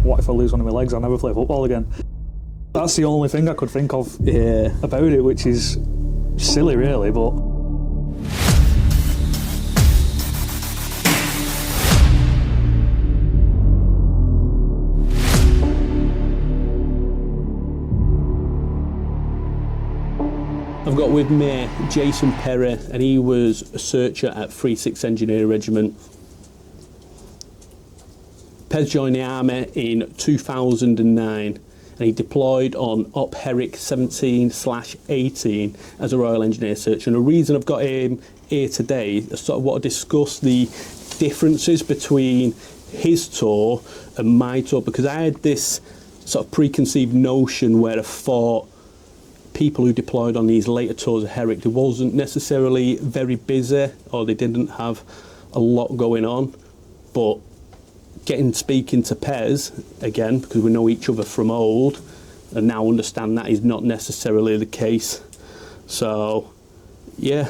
what if I lose one of my legs? I'll never play football again. That's the only thing I could think of about it, which is silly really, but... I've got with me Jason Perry, and he was a searcher at 36th Engineer Regiment. Pez joined the army in 2009, and he deployed on Op Herrick 17/18 as a Royal Engineer searcher. And the reason I've got him here today is sort of want to discuss the differences between his tour and my tour, because I had this sort of preconceived notion where I thought people who deployed on these later tours of Herrick, they wasn't necessarily very busy, or they didn't have a lot going on. But speaking to Pez again, because we know each other from old, and now understand that is not necessarily the case. So yeah,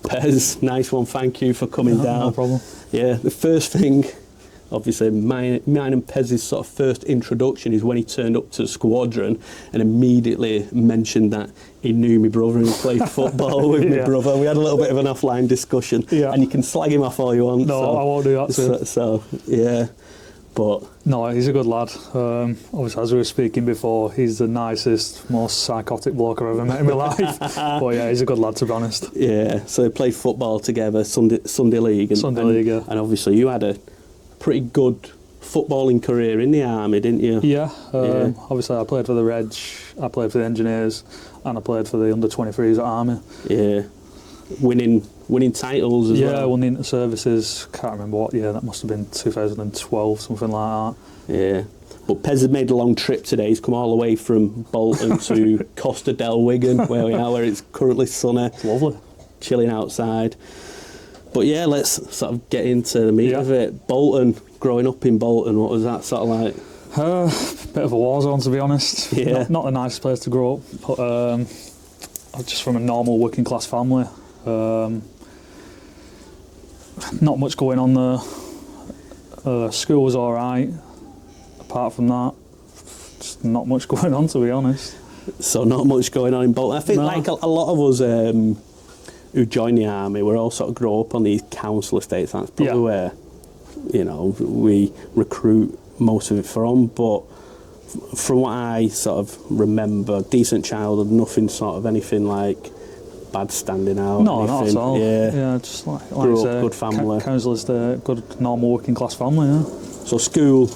Pez, nice one, thank you for coming down. No problem. Yeah, the first thing, obviously mine and Pez's sort of first introduction is when he turned up to the squadron and immediately mentioned that he knew my brother and played football with my brother. We had a little bit of an offline discussion, and you can slag him off all you want. No, I won't do that to him. So yeah, but... No, he's a good lad. Obviously, as we were speaking before, he's the nicest, most psychotic bloke I've ever met in my life. But yeah, he's a good lad, to be honest. Yeah, so they played football together, Sunday League. And obviously you had a pretty good footballing career in the army, didn't you? Yeah, obviously I played for the Reg, I played for the Engineers, and I played for the under-23s at Army. Yeah, winning titles as well. Yeah, won the inter-services, can't remember what year, that must have been 2012, something like that. Yeah, but Pez had made a long trip today. He's come all the way from Bolton to Costa del Wigan, where we are, where it's currently sunny. It's lovely. Chilling outside. But yeah, let's sort of get into the meat of it. Bolton, growing up in Bolton, what was that sort of like? Bit of a war zone, to be honest. Yeah. Not the nicest place to grow up, but I'm just from a normal working class family. Not much going on there. School was alright. Apart from that, just not much going on, to be honest. So not much going on in Bolton. I think like a lot of us who joined the army, we all sort of grow up on these council estates. That's probably where, you know, we recruit most of it from. But from what I sort of remember, decent childhood, nothing sort of anything like bad standing out. No, anything. not at all. Yeah, just like grew up, good family. Council estate, good normal working class family. Yeah. So school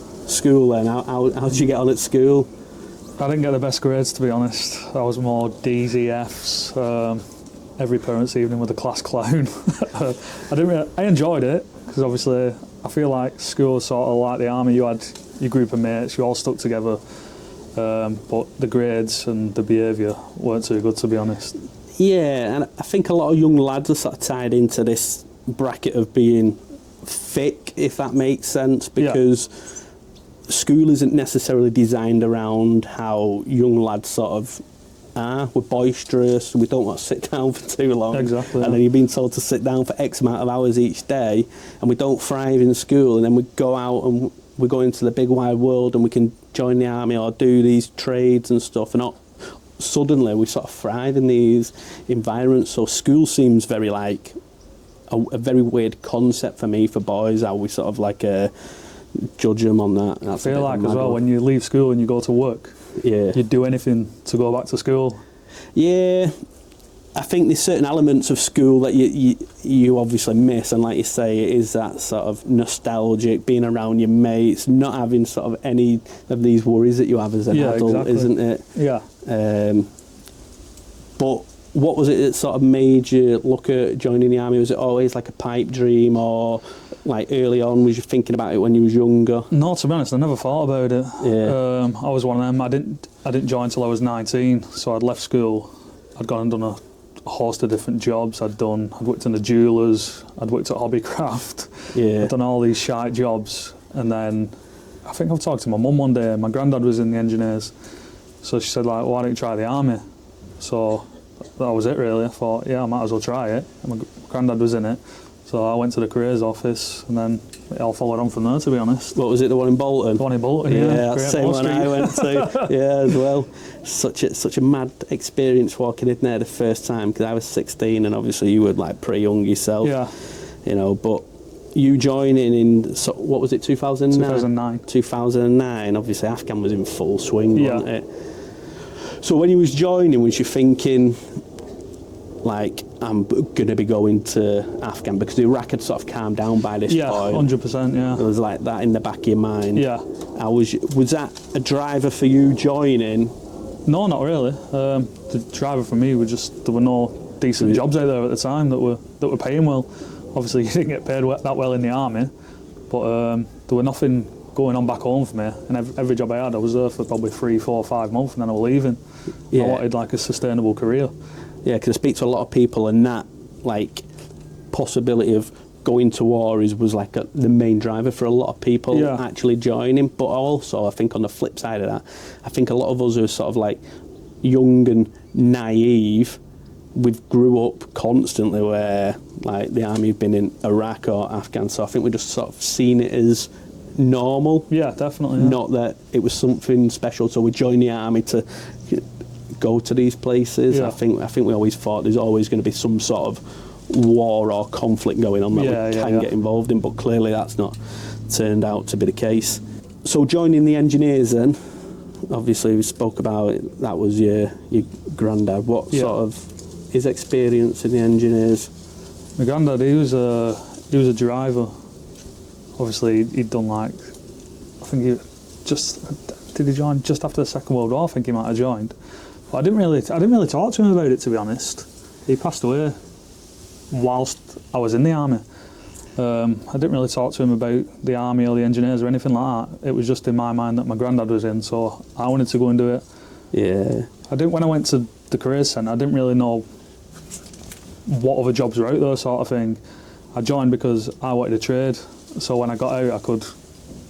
then. How did you get on at school? I didn't get the best grades, to be honest. I was more D's, F's. Every parents' evening with a class clown. I enjoyed it, because obviously I feel like school was sort of like the army. You had your group of mates, you all stuck together, but the grades and the behaviour weren't too good, to be honest. Yeah, and I think a lot of young lads are sort of tied into this bracket of being thick, if that makes sense, because school isn't necessarily designed around how young lads sort of are. We're boisterous, we don't want to sit down for too long. Exactly. And then you're being told to sit down for X amount of hours each day, and we don't thrive in school, and then we go out and we go into the big wide world and we can join the army or do these trades and stuff, and suddenly we sort of thrive in these environments. So school seems very like a very weird concept for me, for boys, how we sort of like judge them on that. That's I feel like as well, when you leave school and you go to work, you'd do anything to go back to school. Yeah, I think there's certain elements of school that you obviously miss, and like you say, it is that sort of nostalgic, being around your mates, not having sort of any of these worries that you have as an adult, isn't it? Yeah. But what was it that sort of made you look at joining the army? Was it always like a pipe dream, or like early on was you thinking about it when you was younger? No, to be honest, I never thought about it. Yeah. I was one of them. I didn't join until I was 19, so I'd left school. I'd gone and done a host of different jobs. I'd worked in the jewellers, I'd worked at Hobbycraft, I'd done all these shite jobs, and then I think I've talked to my mum one day. My granddad was in the Engineers, so she said, like, why don't you try the army? So that was it really. I thought, yeah, I might as well try it. And my granddad was in it, so I went to the careers office, and then it all followed on from there, to be honest. What was it, the one in Bolton? The one in Bolton, yeah. yeah. That's the same one I went to, yeah, as well. Such a mad experience walking in there the first time, because I was 16 and obviously you were like pretty young yourself. Yeah. You know, but you joining in, what was it, 2009? 2009. 2009, obviously Afghan was in full swing, Yeah. wasn't it? So when you was joining, was you thinking, like, I'm going to be going to Afghan, because the Iraq had sort of calmed down by this point? 100%, yeah. There was like that in the back of your mind. Yeah. Was that a driver for you joining? No, not really. The driver for me was just, there were no decent jobs out there at the time that were paying well. Obviously, you didn't get paid that well in the army, but there were nothing going on back home for me. And every job I had, I was there for probably 3, 4, 5 months, and then I was leaving. Yeah. I wanted like a sustainable career. Yeah, because I speak to a lot of people, and that like possibility of going to war was like the main driver for a lot of people actually joining. But also, I think on the flip side of that, I think a lot of us are sort of like young and naive. We've grew up constantly where like the army have been in Iraq or Afghan, so I think we just sort of seen it as normal. Yeah, definitely. Yeah. Not that it was something special, so we joined the army to go to these places. Yeah. I think we always thought there's always going to be some sort of war or conflict going on that we can get involved in, but clearly that's not turned out to be the case. So joining the engineers then, obviously we spoke about it, that was your granddad. What sort of his experience in the engineers? My granddad, he was a driver. Obviously, he'd done like, I think did he join just after the Second World War? I think he might have joined. But I didn't really talk to him about it, to be honest. He passed away whilst I was in the army. I didn't really talk to him about the army or the engineers or anything like that. It was just in my mind that my granddad was in, so I wanted to go and do it. Yeah. When I went to the careers centre, I didn't really know what other jobs were out there, sort of thing. I joined because I wanted a trade, so when I got out, I could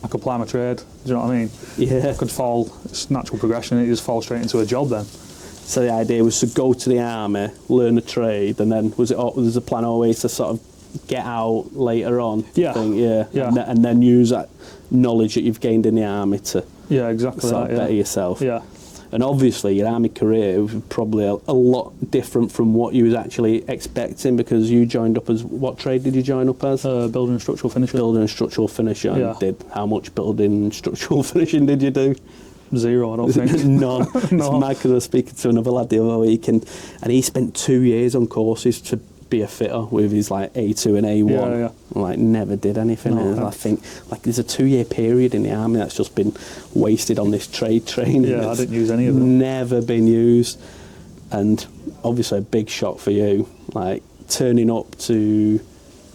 apply my trade. Do you know what I mean? Yeah. I could fall. It's natural progression. You just fall straight into a job then. So the idea was to go to the army, learn a trade, and then was the plan always to sort of get out later on? Yeah. Yeah. And then use that knowledge that you've gained in the army to exactly sort of better yourself. Yeah. And obviously your army career was probably a lot different from what you was actually expecting, because you joined up as, what trade did you join up as? Building and structural finisher. Building and structural finisher. Yeah. How much building and structural finishing did you do? 0, I don't think. None. No. It's mad, because I was speaking to another lad the other week, and he spent 2 years on courses to be a fitter with his like A2 and A1. Yeah. Like never did anything. No, I think like there's a 2-year period in the army that's just been wasted on this trade training. Yeah, I didn't use any of it. Never been used. And obviously a big shock for you, like turning up to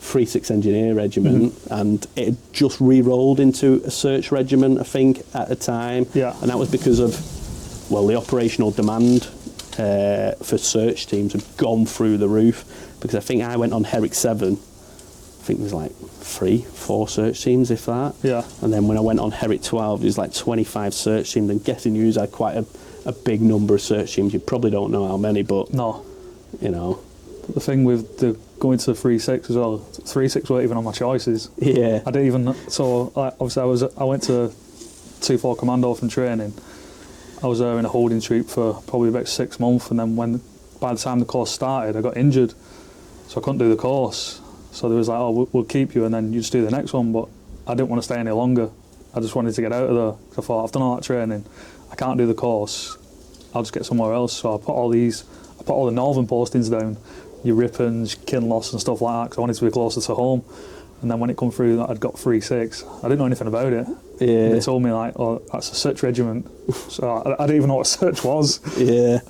3-6 Engineer Regiment, and it had just re-rolled into a search regiment, I think, at the time. Yeah. And that was because of, well, the operational demand for search teams had gone through the roof, because I think I went on Herrick 7, I think it was like 3, 4 search teams, if that. Yeah. And then when I went on Herrick 12, it was like 25 search teams, and guessing you had quite a big number of search teams. You probably don't know how many, but No. you know. The thing with going to 3-6 as well, 3-6 weren't even on my choices. Yeah. I didn't even, so obviously I went to 2-4 Commando from training. I was there in a holding troop for probably about 6 months, and then by the time the course started, I got injured, so I couldn't do the course. So they was like, oh, we'll keep you, and then you just do the next one. But I didn't want to stay any longer. I just wanted to get out of there. I thought, I've done all that training, I can't do the course, I'll just get somewhere else. So I put all the northern postings down, your Rippons, Kinloss and stuff like that, because I wanted to be closer to home. And then when it come through that I'd got 3-6, I didn't know anything about it. Yeah. They told me like, oh, that's a search regiment. So I didn't even know what a search was. Yeah.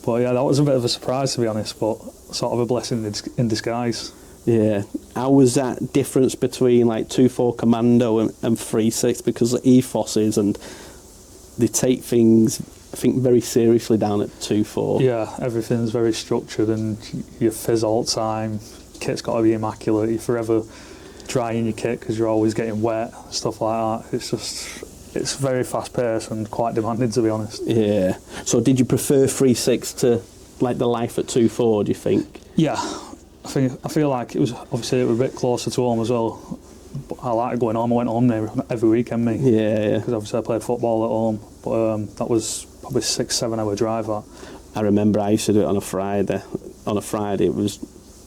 But yeah, that was a bit of a surprise, to be honest, but sort of a blessing in disguise. Yeah. How was that difference between like 2-4 Commando and 3-6? Because the ethoses, and they take things, I think, very seriously down at 2-4. Yeah, everything's very structured, and you fizz all the time. Kit's got to be immaculate. You're forever drying your kit because you're always getting wet, stuff like that. It's very fast paced and quite demanding, to be honest. Yeah. So did you prefer 3-6 to like the life at 2-4, do you think? Yeah. I feel like it was a bit closer to home as well. But I liked going home. I went home there every weekend, me. Yeah. Because obviously I played football at home. But that was probably 6-7 hour drive. That. I remember I used to do it on a Friday. On a Friday, it was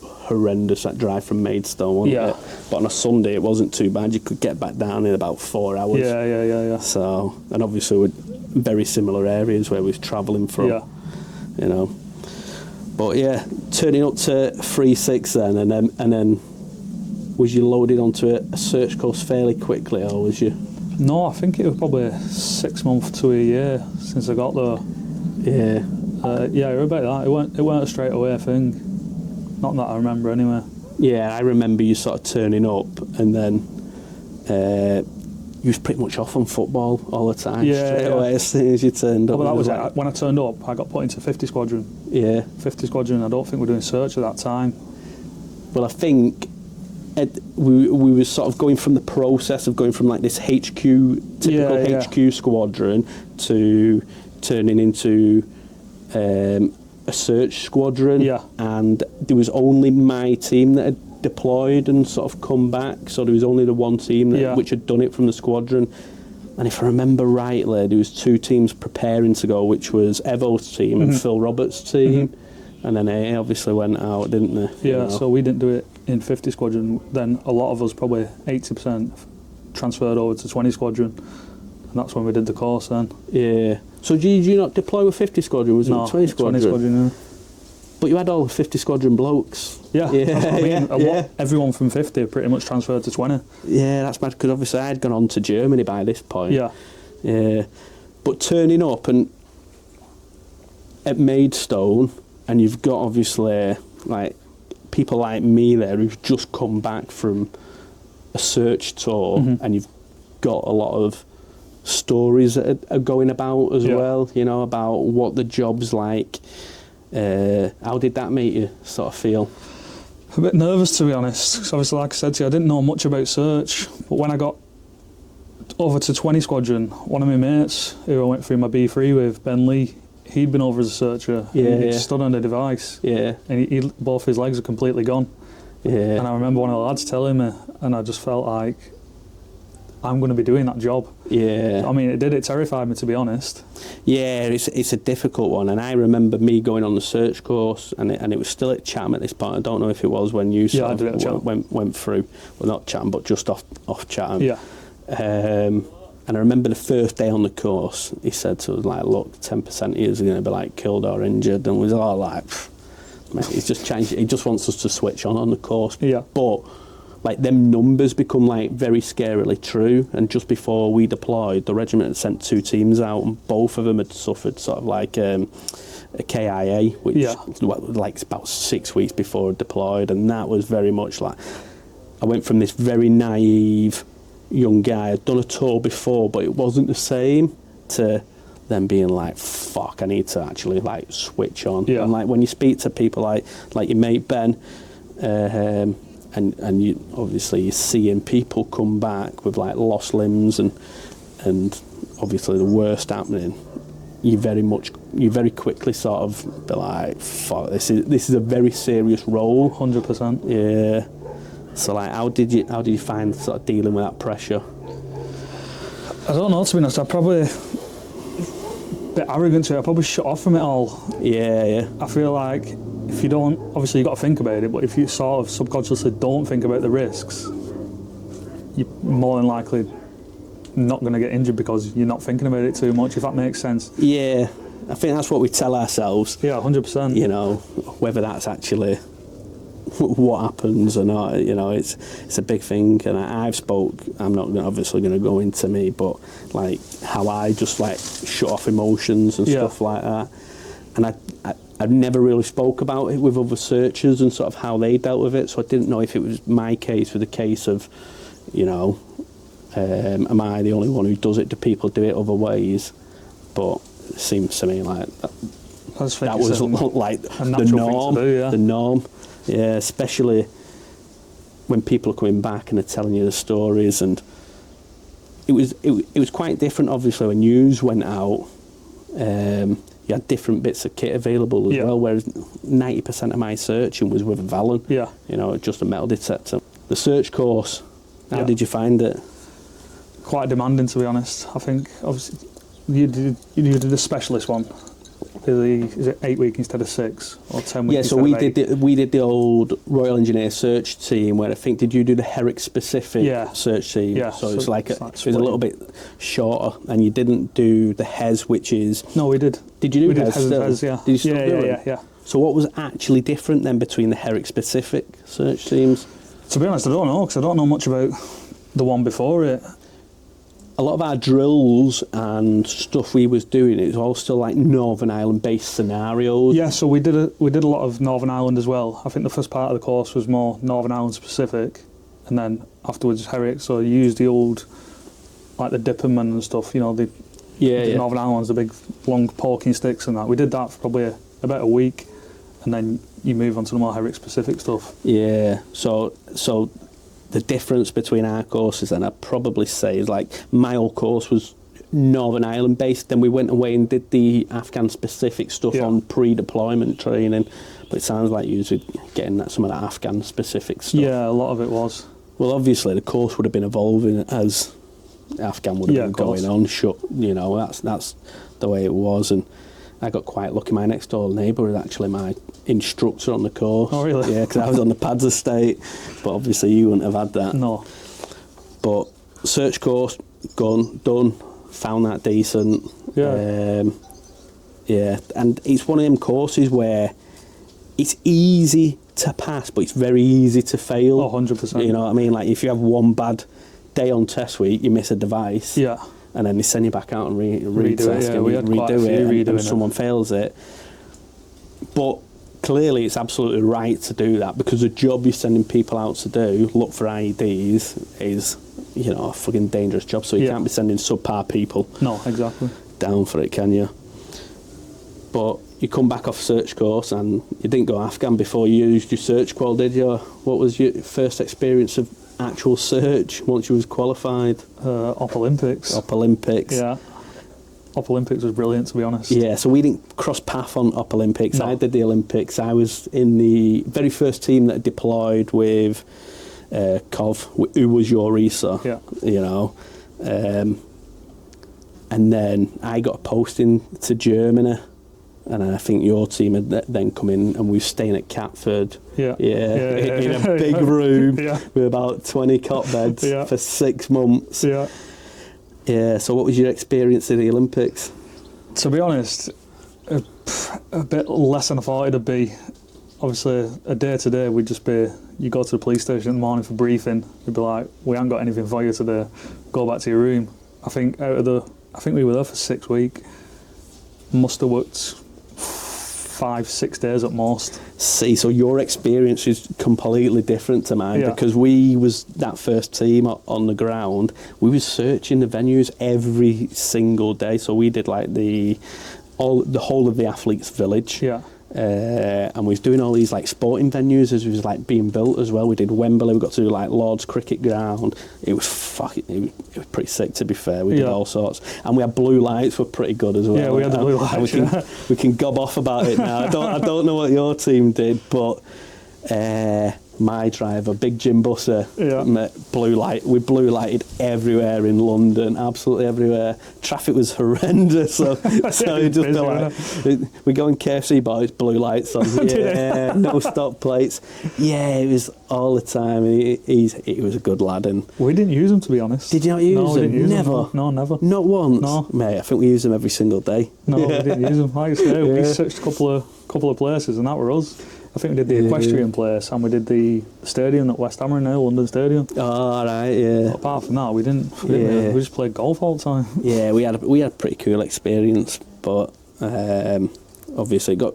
horrendous, that drive from Maidstone, wasn't it? But on a Sunday, it wasn't too bad. You could get back down in about 4 hours. Yeah. So, and obviously with very similar areas where we was travelling from. Yeah. You know. But yeah, turning up to 3-6 then, and then was you loaded onto a search course fairly quickly, or was you? No, I think it was probably 6 months to a year since I got there. Yeah. Yeah, about that. It weren't a straight away thing. Not that I remember anyway. Yeah, I remember you sort of turning up, and then you was pretty much off on football all the time. Straight away as soon as you turned up. Well, that was it. When I turned up, I got put into 50 Squadron. Yeah. 50 Squadron. I don't think we were doing search at that time. Well, I think we were sort of going from the process of going from like this typical HQ squadron to turning into a search squadron. Yeah. And there was only my team that had deployed and sort of come back, so there was only the one team which had done it from the squadron. And if I remember rightly, there was 2 teams preparing to go, which was Evo's team and Phil Roberts' team. And then A obviously went out, didn't they? Yeah, so we didn't do it in 50 Squadron. Then a lot of us, probably 80%, transferred over to 20 Squadron. And that's when we did the course then. Yeah. So did you not deploy with 50 Squadron? Was it 20 Squadron? 20 Squadron, yeah. But you had all the 50 Squadron blokes. Yeah, that's what I mean. Everyone from 50 pretty much transferred to 20. Yeah, that's bad, because obviously I had gone on to Germany by this point. Yeah. Yeah. But turning up and at Maidstone, and you've got obviously like people like me there who've just come back from a search tour, and you've got a lot of stories that are going about as well, you know, about what the job's like. How did that make you sort of feel? A bit nervous, to be honest, because obviously, like I said to you, I didn't know much about search. But when I got over to 20 Squadron, one of my mates who I went through my B3 with, Ben Lee, he'd been over as a searcher. He stood on the device. Yeah. And he both his legs are completely gone. Yeah. And I remember one of the lads telling me, and I just felt like, I'm going to be doing that job. Yeah. I mean, it terrified me, to be honest. Yeah, it's a difficult one. And I remember me going on the search course, and it was still at Chatham at this point. I don't know if it was when you sort of went through, well, not Chatham, but just off Chatham. Yeah. And I remember the first day on the course, he said to us, like, look, 10% of you are going to be, like, killed or injured. And we was all like, mate, he's just changed. He just wants us to switch on the course. Yeah. But like, them numbers become like very scarily true. And just before we deployed, the regiment had sent 2 teams out, and both of them had suffered sort of like a KIA, which like about 6 weeks before it deployed. And that was very much like, I went from this very naive young guy, I'd done a tour before, but it wasn't the same, to then being like, fuck, I need to actually like switch on. Yeah. And like when you speak to people like your mate Ben, and you obviously you're seeing people come back with like lost limbs and obviously the worst happening, you very quickly sort of be like, fuck, this is a very serious role. 100%. Yeah. So like, how did you find sort of dealing with that pressure? I don't know, to be honest. I probably a bit arrogant to it. I probably shut off from it all. Yeah. I feel like if you don't, obviously you've got to think about it, but if you sort of subconsciously don't think about the risks, you're more than likely not going to get injured because you're not thinking about it too much, if that makes sense. Yeah, I think that's what we tell ourselves. Yeah, 100%. You know, whether that's actually what happens or not, you know, it's a big thing. And I'm not obviously going to go into me, but like how I just like shut off emotions and stuff like that. And I've never really spoke about it with other searchers and sort of how they dealt with it, so I didn't know if it was my case with the case of, you know, am I the only one who does it? Do people do it other ways? But it seems to me like that was like the norm. Yeah, especially when people are coming back and they're telling you the stories, and it was quite different. Obviously, when news went out, you had different bits of kit available as well. Whereas 90% of my searching was with a Valen. Yeah, you know, just a metal detector. The search course How did you find it? Quite demanding, to be honest. I think obviously you did the specialist one. Is it 8 week instead of 6 or 10 weeks? Yeah, so we did the old Royal Engineer search team where I think, did you do the Herrick specific search team? Yeah. So it's like it was a little bit shorter, and you didn't do the Hez, which is. No, we did. Did you do we Hez? Did Hez, yeah. Did you still do it? Yeah. So what was actually different then between the Herrick specific search teams? To be honest, I don't know, because I don't know much about the one before it. A lot of our drills and stuff we was doing, it was all still like Northern Ireland based scenarios. Yeah, so we did a lot of Northern Ireland as well. I think the first part of the course was more Northern Ireland specific, and then afterwards Herrick. So you used the old, like the Dipperman and stuff, you know, the Northern Ireland ones, the big long poking sticks and that. We did that for probably about a week, and then you move on to the more Herrick specific stuff. Yeah, so the difference between our courses, then I'd probably say, is like my old course was Northern Ireland based, then we went away and did the Afghan specific stuff on pre-deployment training, but it sounds like you was getting some of that Afghan specific stuff. Yeah, a lot of it was. Well, obviously the course would have been evolving as Afghan would have been going on, you know, that's the way it was. And I got quite lucky. My next door neighbour was actually my instructor on the course. Oh, really? Yeah, because I was on the Pez estate, but obviously you wouldn't have had that. No. But search course, done, found that decent. Yeah. And it's one of them courses where it's easy to pass, but it's very easy to fail. Oh, 100%. You know what I mean? Like if you have one bad day on test week, you miss a device. Yeah. And then they send you back out and retest it, and we had redo it, and it. someone fails it. But clearly it's absolutely right to do that, because the job you're sending people out to do, look for IEDs, is, you know, a fucking dangerous job. So you can't be sending subpar people No, exactly. down for it, can you? But you come back off search course and you didn't go Afghan before you used your search qual, did you? What was your first experience of actual search once you was qualified? Op Olympics. Op Olympics. Yeah. Op Olympics was brilliant, to be honest. Yeah, so we didn't cross path on Op Olympics. No. I did the Olympics. I was in the very first team that deployed with Cov, who was your ESA, you know. And then I got a posting to Germany, and I think your team had then come in, and we were staying at Catford. In a big room with about 20 cot beds for 6 months. Yeah, so what was your experience of the Olympics? To be honest, a bit less than I thought it'd be. Obviously, a day to day would just be, you go to the police station in the morning for briefing, you'd be like, we haven't got anything for you today, go back to your room. I think we were there for 6 weeks, must have worked 5-6 days at most. See, so your experience is completely different to mine, because we was that first team on the ground. We was searching the venues every single day. So we did like the whole of the athletes' village. And we was doing all these like sporting venues as it was like being built as well. We did Wembley. We got to do like Lord's Cricket Ground. It was pretty sick, to be fair. We did all sorts, and we had blue lights. Were pretty good as well. Yeah, we had the blue lights. We can gob off about it now. I don't know what your team did, but my driver, Big Jim Busser, blue light. We blue lighted everywhere in London, absolutely everywhere. Traffic was horrendous, so we just busy, like, we go in KFC boys, blue lights on, no stop plates. Yeah, it was all the time. He was a good lad, and we didn't use them, to be honest. Did you not use them? We didn't use never. Them. No, never. Not once. No, mate. I think we used them every single day. No, we didn't use them. Like I say, we searched a couple of places, and that were us. I think we did the equestrian place, and we did the stadium at West Ham now, London Stadium. Oh, right, yeah. But apart from that, we didn't. We just played golf all the time. Yeah, we had a pretty cool experience, but obviously got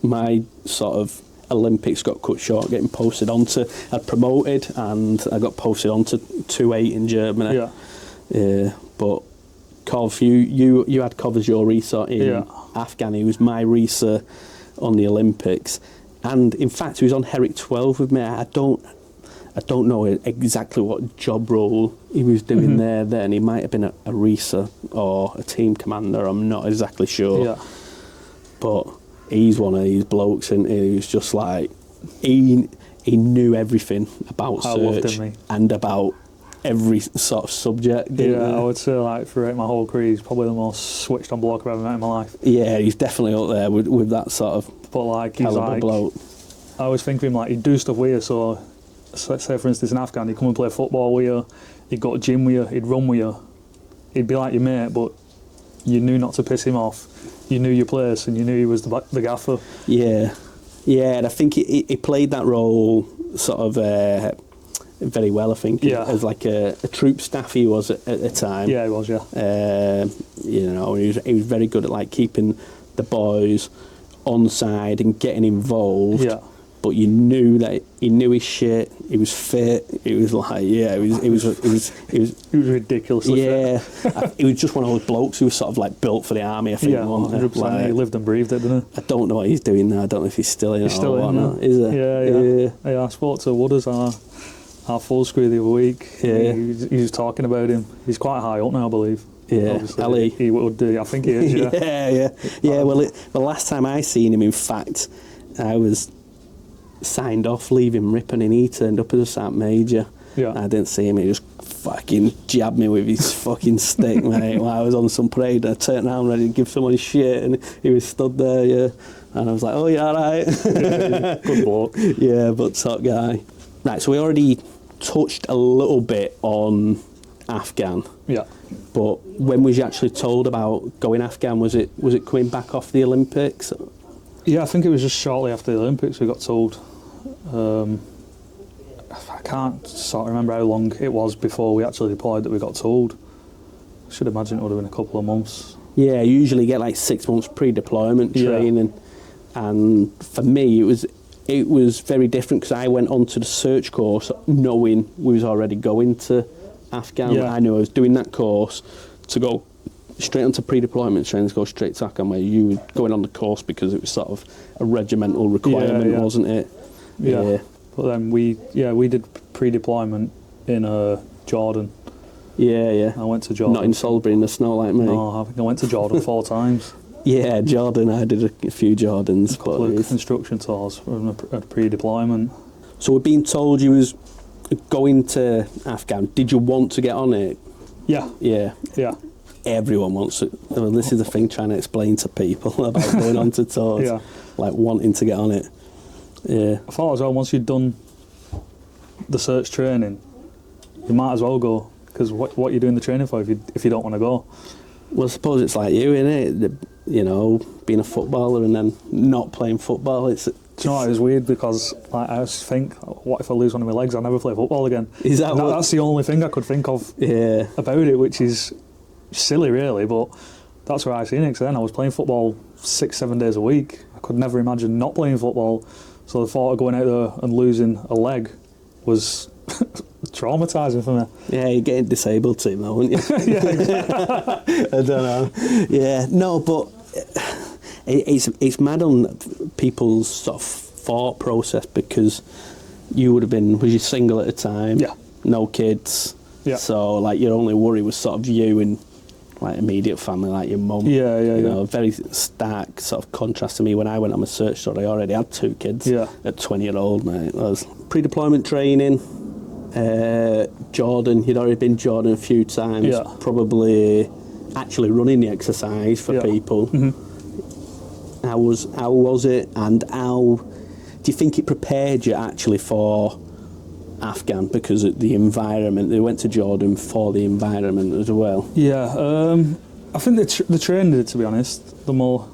my sort of Olympics got cut short, getting posted onto. I'd promoted, and I got posted onto 2-8 in Germany. Yeah, but Cov, you had Cov as your ESA in Afghan. He was my RESA on the Olympics, and in fact he was on Herrick 12 with me. I don't know exactly what job role he was doing there then. He might have been a RESA or a team commander, I'm not exactly sure. But he's one of these blokes, and he was just like, he he knew everything about I loved search him, mate. and about every sort of subject. Yeah, I would say like throughout my whole career, he's probably the most switched on bloke I've ever met in my life. Yeah, he's definitely up there with that sort of But like, he's caliber like, bloke. I always think of him like he'd do stuff with you. So let's say for instance in Afghan, he'd come and play football with you, he'd go to gym with you, he'd run with you. He'd be like your mate, but you knew not to piss him off. You knew your place, and you knew he was the gaffer. Yeah, yeah, and I think he played that role sort of very well. I think as like a troop staff he was at the time. Yeah, he was. Yeah. You know, he was very good at like keeping the boys on side and getting involved. Yeah. But you knew that he knew his shit. He was fit. It was like, yeah, it was ridiculously fit. He was just one of those blokes who was sort of like built for the army. I think. Yeah, 100%. Like, he lived and breathed it, didn't he? I don't know what he's doing now. I don't know if he's still in. He's still in. Whatnot. Is it? Yeah. I spoke to Wooders, our full screw the other week. Yeah. He was talking about him. He's quite high up now, I believe. Yeah, obviously. Ali. He would do. I think he is. Yeah. yeah. Well, the last time I seen him, in fact, I was signed off leaving Ripon, and he turned up as a Sergeant Major. Yeah. I didn't see him. He just fucking jabbed me with his fucking stick, mate. While I was on some parade, I turned around ready to give someone shit, and he was stood there. Yeah, and I was like, "Oh, yeah, all right." Good bloke. Yeah, but top guy. Right, so we already touched a little bit on Afghan. Yeah. But when was you actually told about going Afghan? Was it coming back off the Olympics? Yeah, I think it was just shortly after the Olympics we got told. I can't sort of remember how long it was before we actually deployed that we got told. I should imagine it would have been a couple of months. Yeah, you usually get like 6 months pre-deployment training, and for me it was very different because I went onto the search course knowing we was already going to Afghan. Yeah. I knew I was doing that course to go straight onto pre-deployment training, to go straight to Afghan, where you were going on the course because it was sort of a regimental requirement, wasn't it? Yeah. But then we did pre-deployment in Jordan. Yeah. I went to Jordan. Not in Salisbury in the snow like me. No, I think I went to Jordan 4 times. Yeah, Jordan. I did a few Jordans. A couple of construction tours from a pre-deployment. So we're being told you was going to Afghan. Did you want to get on it? Yeah. Yeah. Everyone wants it. Well, this is the thing, trying to explain to people about going on to tours. Yeah. Like wanting to get on it. Yeah. I thought as well, once you'd done the search training, you might as well go, because what you're doing the training for if you don't want to go? Well, I suppose it's like you, innit? You know, being a footballer and then not playing football. Do you know what, it was weird because like, I just think, what if I lose one of my legs? I'll never play football again. Is that what? That's the only thing I could think of about it, which is silly really, but that's where I seen it. Because then I was playing football 6-7 days a week. I could never imagine not playing football. So the thought of going out there and losing a leg was traumatising for me. Yeah, you're getting disabled team though, aren't you? Yeah, exactly. I don't know. Yeah, no, but it's mad on people's sort of thought process, because you would have been, was you single at the time? Yeah. No kids. Yeah. So like your only worry was sort of you and like immediate family, like your mum. Yeah. You know, very stark sort of contrast to me when I went on my search tour. I already had 2 kids at 20-year-old, mate. That was pre-deployment training. Jordan, you'd already been Jordan a few times. Yeah. Probably actually running the exercise for people. Mm-hmm. How was it, and how do you think it prepared you actually for Afghan, because of the environment? They went to Jordan for the environment as well. Yeah, I think the training did, to be honest. The more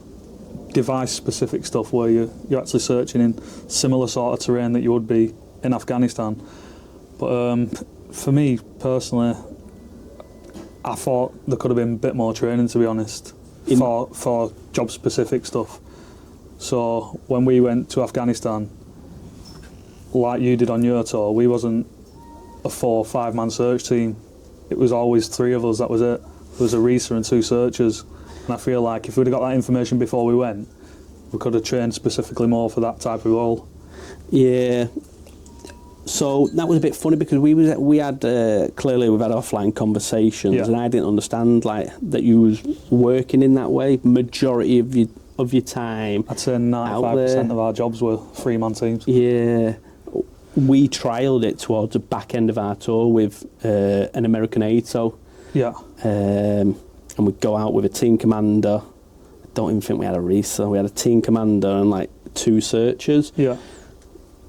device-specific stuff where you're actually searching in similar sort of terrain that you would be in Afghanistan. But for me personally, I thought there could have been a bit more training, to be honest, for job-specific stuff. So when we went to Afghanistan, like you did on your tour, we wasn't a 4 or 5 man search team. It was always 3 of us, that was it. There was a researcher and 2 searchers. And I feel like if we'd have got that information before we went, we could have trained specifically more for that type of role. Yeah. So that was a bit funny, because we had clearly we've had offline conversations, and I didn't understand like that you was working in that way majority of your time. I'd say 95% of our jobs were 3-man teams. Yeah. we trialled it towards the back end of our tour with an American ATO. Yeah. And we'd go out with a team commander. I don't even think we had a reefer. We had a team commander and like 2 searchers. Yeah.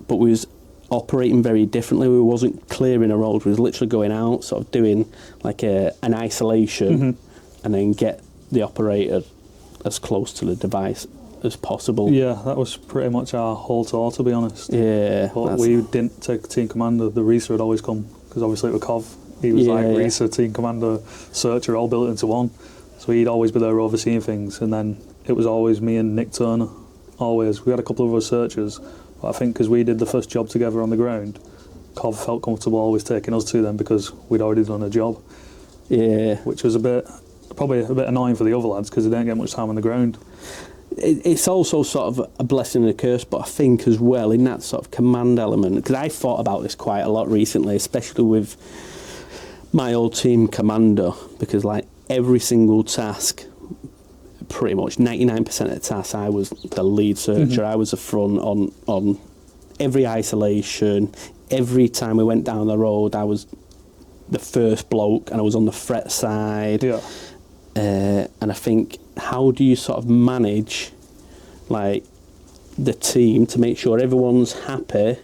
But we was operating very differently. We wasn't clearing a road. We was literally going out, sort of doing like an isolation, and then get the operator as close to the device as possible. Yeah, that was pretty much our whole tour, to be honest. Yeah. But we didn't take team commander. The reefer would always come, because obviously with Cov, he was reefer, team commander, searcher, all built into one. So he'd always be there overseeing things, and then it was always me and Nick Turner. Always. We had a couple of other searchers, but I think because we did the first job together on the ground, Cov felt comfortable always taking us to them because we'd already done a job. Yeah. Which was probably a bit annoying for the other lads, because they didn't get much time on the ground. It's also sort of a blessing and a curse, but I think as well in that sort of command element, because I thought about this quite a lot recently, especially with my old team commander, because like every single task, pretty much 99% of the tasks, I was the lead searcher. I was the front on every isolation. Every time we went down the road, I was the first bloke, and I was on the threat side. Yeah. And I think, how do you sort of manage like the team to make sure everyone's happy,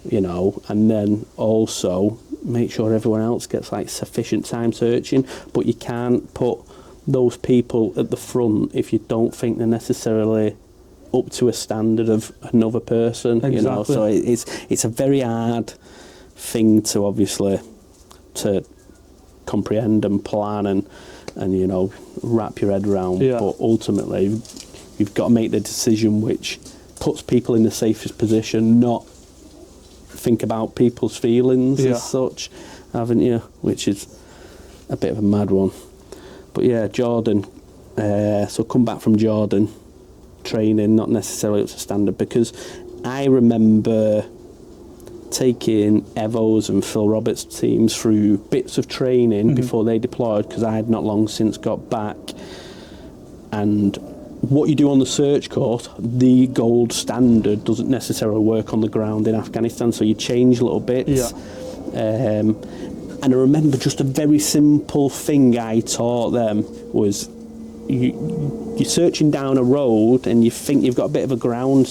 you know, and then also make sure everyone else gets like sufficient time searching, but you can't put those people at the front if you don't think they're necessarily up to a standard of another person. Exactly. You know, so it's a very hard thing to obviously to comprehend and plan and you know, wrap your head around. Yeah. But ultimately you've got to make the decision which puts people in the safest position, not think about people's feelings as such, haven't you? Which is a bit of a mad one. But yeah, Jordan, so come back from Jordan, training not necessarily up to standard, because I remember taking Evo's and Phil Roberts' teams through bits of training before they deployed, because I had not long since got back. And what you do on the search course, the gold standard doesn't necessarily work on the ground in Afghanistan, so you change little bits. Yeah. And I remember just a very simple thing I taught them was you're searching down a road and you think you've got a bit of ground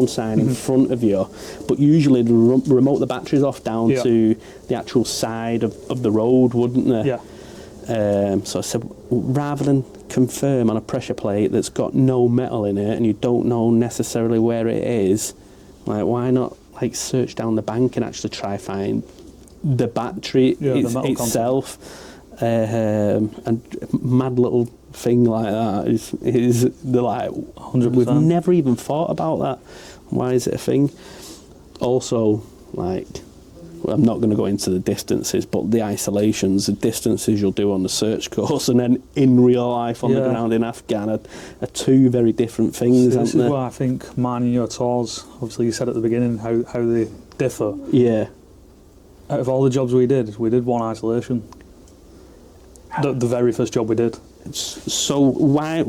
sign in front of you, but usually they remote the batteries off down to the actual side of the road, wouldn't they? Yeah. So I said, rather than confirm on a pressure plate that's got no metal in it and you don't know necessarily where it is, like why not like search down the bank and actually try find the battery itself. And mad little thing like that is the like 100%. We've never even thought about that. Why is it a thing? Also, like, well, I'm not going to go into the distances, but the isolations, the distances you'll do on the search course and then in real life on the ground in Afghan are two very different things. This is why I think mine and your tours, obviously you said at the beginning how they differ. Yeah. Out of all the jobs we did one isolation. The very first job we did. So why?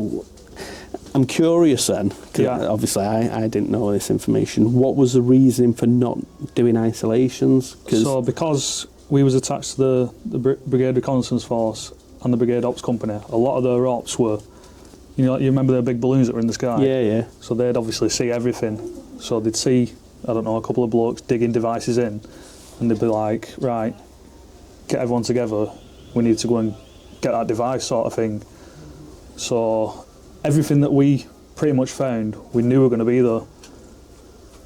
I'm curious then, because obviously I didn't know this information. What was the reason for not doing isolations? So because we was attached to the Brigade Reconnaissance Force and the Brigade Ops Company, a lot of their ops were, you know, you remember the big balloons that were in the sky? Yeah, yeah. So they'd obviously see everything. So they'd see, I don't know, a couple of blokes digging devices in, and they'd be like, right, get everyone together, we need to go and get that device sort of thing. So everything that we pretty much found, we knew were going to be there.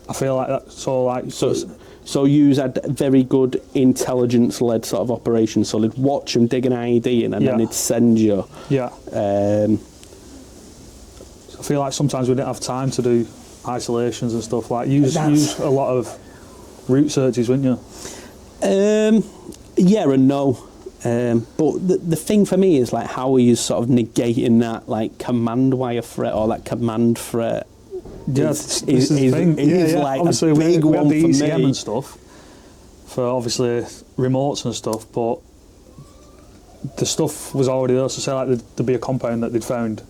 I feel like that, So you had very good intelligence-led sort of operation, so they'd watch them dig an ID in and then they'd send you. Yeah. I feel like sometimes we didn't have time to do isolations and stuff, like use a lot of route searches, wouldn't you? Yeah and no. But the thing for me is like, how are you sort of negating that like command wire threat or that command threat? Yeah, this is the thing. Like obviously a big we had one the for ECM me. and stuff for obviously remotes and stuff, but the stuff was already there. So say like there'd be a compound that they'd found,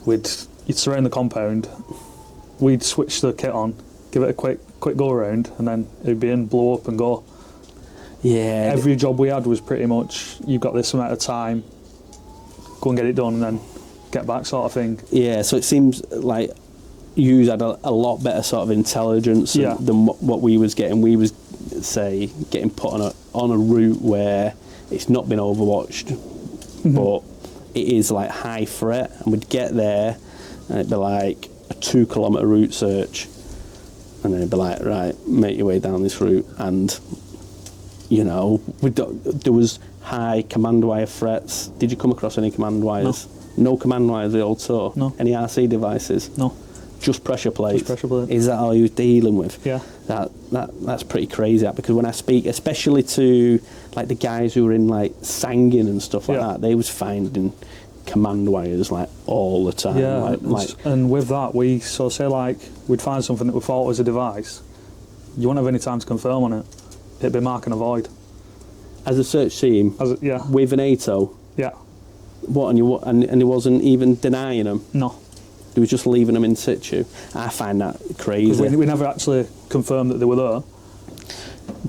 you'd surround the compound, we'd switch the kit on, give it a quick quick go around, and then it'd be in, blow up and go. Yeah. Every job we had was pretty much, you've got this amount of time, go and get it done, and then get back sort of thing. Yeah, so it seems like you had a lot better sort of intelligence than what we was getting. We was, say, getting put on a route where it's not been overwatched, but it is like high threat, and we'd get there, and it'd be like a 2 kilometre route search, and then it'd be like, right, make your way down this route, and you know, there was high command wire threats. Did you come across any command wires? No command wires the old tour? No. Any RC devices? No. Just pressure plates? Just pressure plates. Is that all you were dealing with? Yeah. That's pretty crazy, that, because when I speak, especially to like the guys who were in like Sangin and stuff like that, they was finding command wires like all the time. Yeah, like, and with that, we say like we'd find something that we thought was a device, you wouldn't have any time to confirm on it. It'd be mark and avoid. As a search team, with an ATO. Yeah. What, and he wasn't even denying them? No. He was just leaving them in situ. I find that crazy. We never actually confirmed that they were there.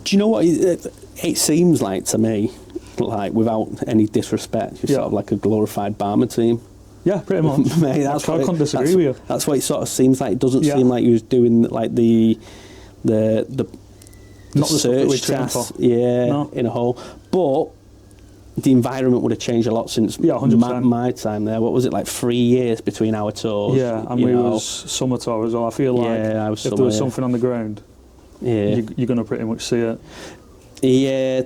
Do you know what it seems like to me? Like, without any disrespect, you're sort of like a glorified Barmer team. Yeah, pretty much. Mate, I couldn't disagree with you. That's what it sort of seems like. It doesn't seem like you was doing like the not the search task, in a hole. But the environment would have changed a lot since 100%. my time there. What was it, like 3 years between our tours? Yeah, and we was summer tour as well. I feel like if there was something on the ground, you're going to pretty much see it. Yeah,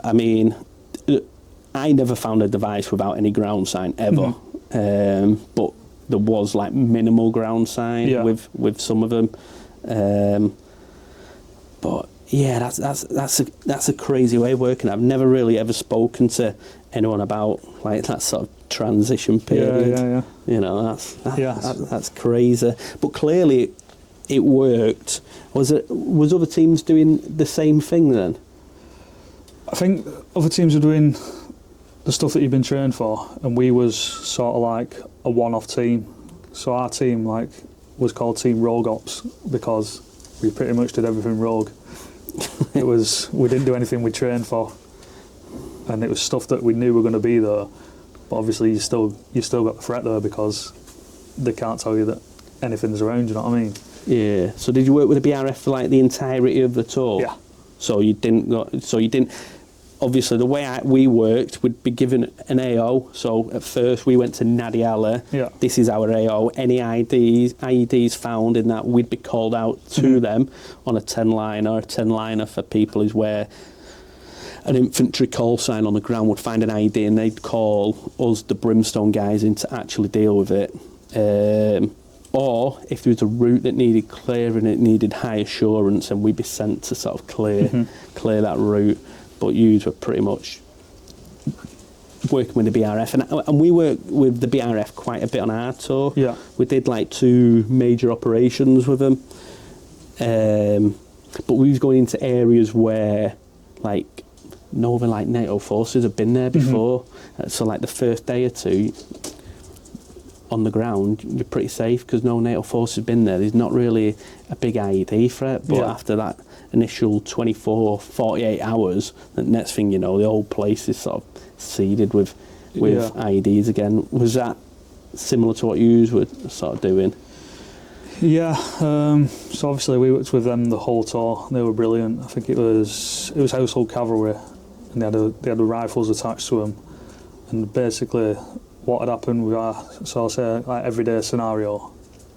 I mean, I never found a device without any ground sign ever, but there was like minimal ground sign with some of them. But yeah, that's a crazy way of working. I've never really ever spoken to anyone about like that sort of transition period. Yeah. You know, that's crazy. But clearly, it worked. Was other teams doing the same thing then? I think other teams are doing the stuff that you've been trained for, and we was sort of like a one-off team. So our team was called Team Rogue Ops because we pretty much did everything rogue. We didn't do anything we trained for, and it was stuff that we knew were going to be there. But obviously, you still got the threat there because they can't tell you that anything's around. You know what I mean? Yeah. So did you work with the BRF for like the entirety of the tour? Yeah. So you didn't. Obviously, the way we worked, we'd be given an AO. So at first, we went to Nadiala. Yeah. This is our AO. Any IEDs found in that, we'd be called out to them on a 10-liner. A 10-liner for people is where an infantry call sign on the ground would find an ID and they'd call us, the Brimstone guys, in to actually deal with it. Or if there was a route that needed clearing, it needed high assurance, and we'd be sent to sort of clear that route. But you were pretty much working with the BRF, and we worked with the BRF quite a bit on our tour. Yeah. We did like 2 major operations with them, but we was going into areas where like Northern NATO forces have been there before. So like the first day or 2 on the ground, you're pretty safe because no NATO force has been there. There's not really a big IED threat, but after that initial 24, 48 hours, the next thing you know, the whole place is sort of seeded with IEDs again. Was that similar to what you were sort of doing? Yeah, so obviously we worked with them the whole tour. They were brilliant. I think it was household cavalry, and they had the rifles attached to them. And basically, what had happened with our, so I'll say like everyday scenario.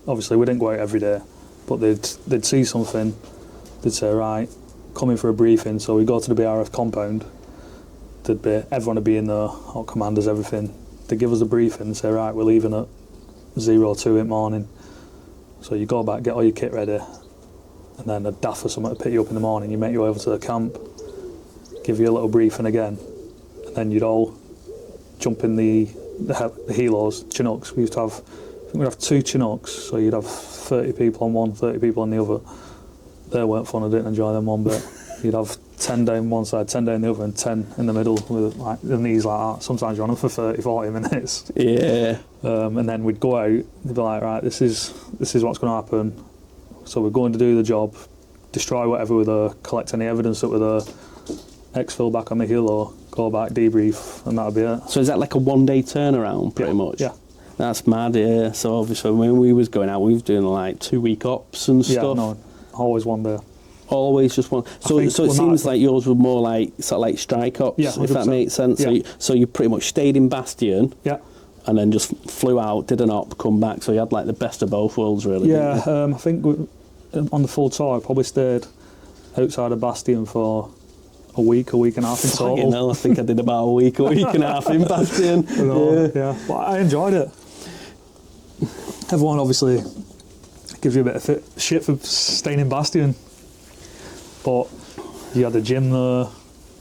Obviously, we didn't go out every day, but they'd see something. They'd say, right, come in for a briefing. So we go to the BRF compound. Everyone would be in there, all commanders, everything. They'd give us a briefing and say, right, we're leaving at 02 in the morning. So you go back, get all your kit ready, and then a DAF or something to pick you up in the morning. You make your way over to the camp, give you a little briefing again, and then you'd all jump in the helos, Chinooks. We used to have, I think we'd have 2 Chinooks, so you'd have 30 people on one, 30 people on the other. They weren't fun, I didn't enjoy them one bit. You'd have 10 down one side, 10 down the other, and 10 in the middle with like the knees like that. Sometimes you're on them for 30, 40 minutes. Yeah. And then we'd go out, they'd be like, right, this is what's going to happen. So we're going to do the job, destroy whatever with her, collect any evidence that with her, exfil back on the hill or go back, debrief, and that'll be it. So is that like a 1 day turnaround, pretty much? Yeah. That's mad, yeah. So obviously when we was going out, we was doing like 2 week ops and stuff. Yeah, no, always 1 day. Always just one. So it seems like yours were more like sort of like strike ops, yeah, if that makes sense. Yeah. So you pretty much stayed in Bastion, yeah, and then just flew out, did an op, come back. So you had like the best of both worlds, really. Yeah, I think on the full tour, I probably stayed outside of Bastion for a week and a half in total. Hell, I think I did about a week and a half in Bastion. Yeah, but I enjoyed it. Everyone obviously gives you a bit of shit for staying in Bastion, but you had a gym there,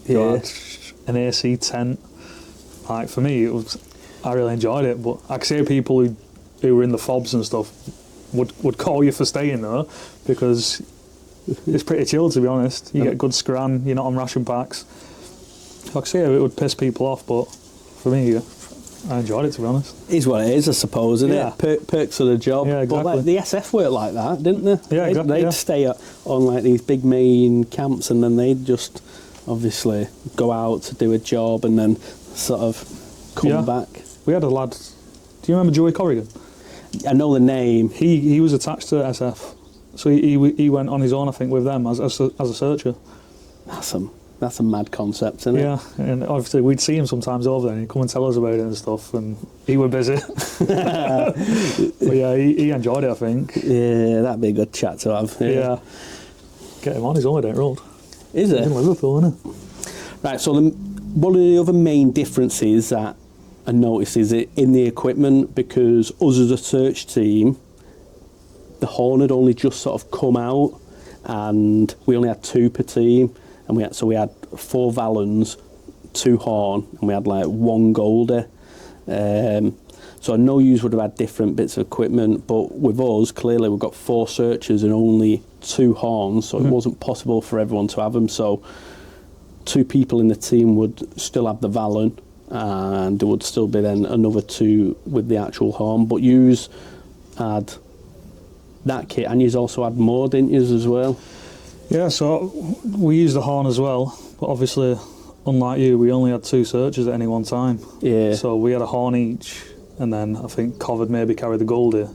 you had an AC tent. Like for me, I really enjoyed it. But I could see people who were in the fobs and stuff would call you for staying there because it's pretty chill, to be honest. You get good scran, you're not on ration packs. I could see how it would piss people off, but for me, I enjoyed it, to be honest. It is what it is, I suppose, isn't it? Perks of the job. Yeah, exactly. But like, the SF worked like that, didn't they? Yeah, exactly. They'd stay on like these big main camps, and then they'd just obviously go out to do a job and then sort of come back. We had a lad. Do you remember Joey Corrigan? I know the name. He was attached to SF, so he went on his own, I think, with them as a searcher. That's a mad concept, isn't it? Yeah, and obviously we'd see him sometimes over there and he'd come and tell us about it and stuff, and he was busy. But yeah, he enjoyed it, I think. Yeah, that'd be a good chat to have. Yeah. Get him on, he's only down the road. Is it? He's in Liverpool, isn't he? Right, so one of the other main differences that I noticed is in the equipment, because us as a search team, the horn had only just sort of come out and we only had 2 per team. And we had 4 Vallons, 2 horn, and we had like 1 Goldie. So I know you would have had different bits of equipment, but with us, clearly we've got 4 searchers and only 2 horns, so it wasn't possible for everyone to have them. So 2 people in the team would still have the Vallon, and there would still be then another 2 with the actual horn. But yous had that kit, and yous also had more, didn't yous, as well? Yeah, so we used the horn as well, but obviously, unlike you, we only had 2 searchers at any one time. Yeah. So we had a horn each, and then I think Cov would maybe carry the Goldie,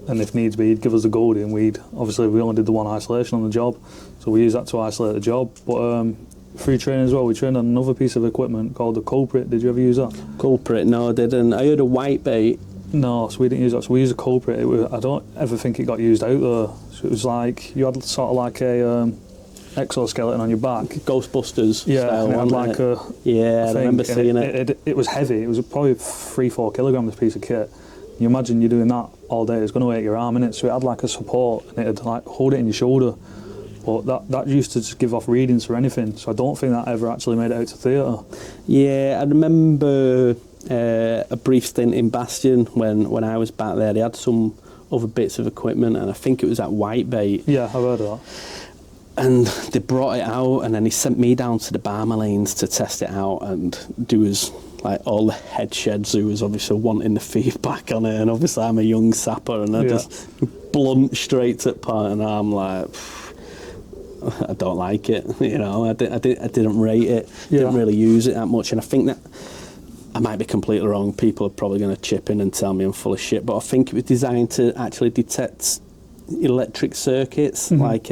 and if needs be, he'd give us the Goldie, and we only did the 1 isolation on the job, so we used that to isolate the job. But through training as well, we trained on another piece of equipment called the culprit. Did you ever use that? Culprit? No, I didn't. I heard a white bait. No, so we didn't use that. So we used a culprit. I don't ever think it got used out there. So it was like you had sort of like a exoskeleton on your back. Ghostbusters. Yeah, style, and it had like a. Yeah, I remember seeing it. It was heavy. It was probably 3-4 kilograms. This piece of kit. You imagine you're doing that all day. It's going to hurt your arm, innit? So it had like a support, and it'd like hold it in your shoulder. But that used to just give off readings for anything. So I don't think that ever actually made it out to theatre. Yeah, I remember a brief stint in Bastion when I was back there. They had some other bits of equipment, and I think it was that white bait. Yeah, I've heard of that. And they brought it out, and then he sent me down to the Barmer lanes to test it out, and there was like all the head sheds who was obviously wanting the feedback on it, and obviously I'm a young sapper, and I just blunt straight to the point, and I'm like, I don't like it, you know. I didn't rate it, didn't really use it that much, and I think that I might be completely wrong. People are probably going to chip in and tell me I'm full of shit, but I think it was designed to actually detect electric circuits, like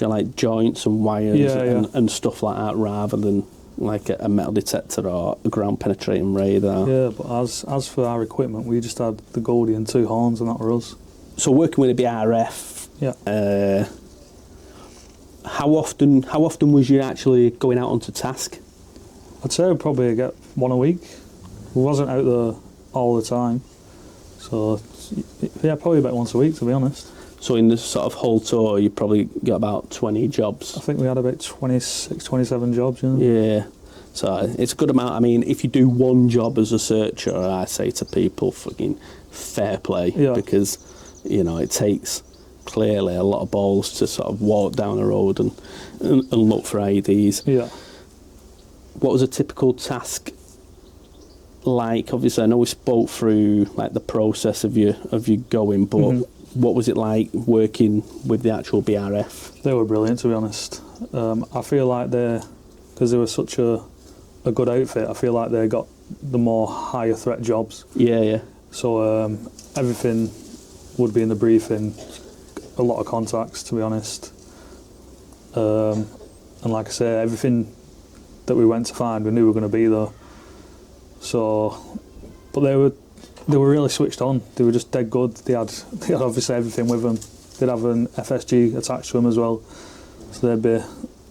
like joints and wires and stuff like that, rather than like a metal detector or a ground penetrating radar. Yeah, but as for our equipment, we just had the Goldie and 2 horns, and that were us. So working with a BRF, how often was you actually going out onto task? I'd say I'd probably get 1 a week. We wasn't out there all the time, so yeah, probably about once a week, to be honest. So in this sort of whole tour, you probably got about 20 jobs. I think we had about 26, 27 jobs. Yeah. So it's a good amount. I mean, if you do 1 job as a searcher, I say to people, fucking fair play, because you know it takes clearly a lot of balls to sort of walk down the road and look for IDs. Yeah. What was a typical task like? Obviously, I know we spoke through like the process of you going, but what was it like working with the actual BRF? They were brilliant, to be honest. I feel like because they were such a good outfit, I feel like they got the more higher threat jobs. Yeah. So everything would be in the briefing, a lot of contacts, to be honest. And like I say, everything that we went to find, we knew we were going to be there. So, but they were really switched on. They were just dead good. They had obviously everything with them. They'd have an FSG attached to them as well. So they'd be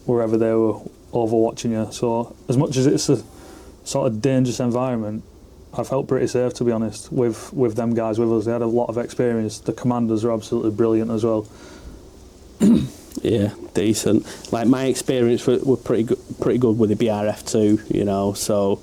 wherever they were overwatching you. So as much as it's a sort of dangerous environment, I felt pretty safe, to be honest, with them guys with us. They had a lot of experience. The commanders are absolutely brilliant as well. Yeah, decent. Like my experience were pretty good with the BRF too, you know. So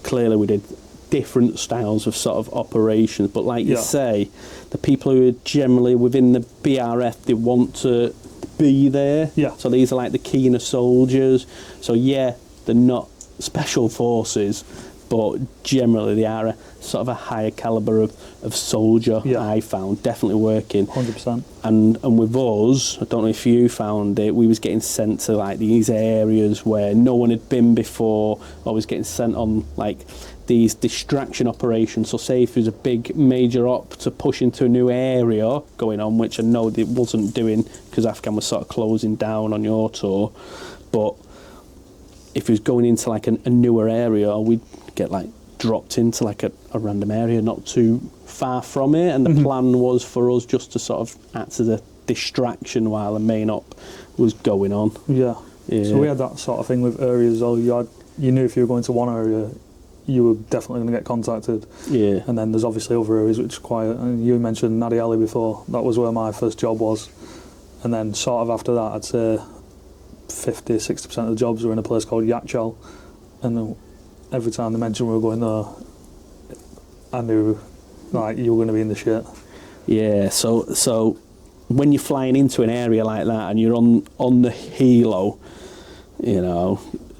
clearly we did different styles of sort of operations, but like you say, the people who are generally within the BRF, they want to be there. Yeah. So these are like the keener soldiers. So yeah, they're not special forces, but generally they are a sort of a higher calibre of soldier. I found definitely working 100%. and with us, I don't know if you found it, we was getting sent to like these areas where no one had been before, or was getting sent on like these distraction operations. So say if there's a big major op to push into a new area going on, which I know they wasn't doing because Afghan was sort of closing down on your tour, but if it was going into like a newer area, we'd get like dropped into like a random area not too far from it, and the plan was for us just to sort of act as a distraction while the main op was going on. Yeah. So we had that sort of thing with areas. You knew if you were going to one area, you were definitely going to get contacted. Yeah. And then there's obviously other areas which are quiet. And you mentioned Nadi Ali before. That was where my first job was. And then sort of after that, I'd say 50-60% of the jobs were in a place called Yachal, and every time they mentioned we were going there, I knew like you were going to be in the shit. Yeah, so when you're flying into an area like that and you're on the helo, you know,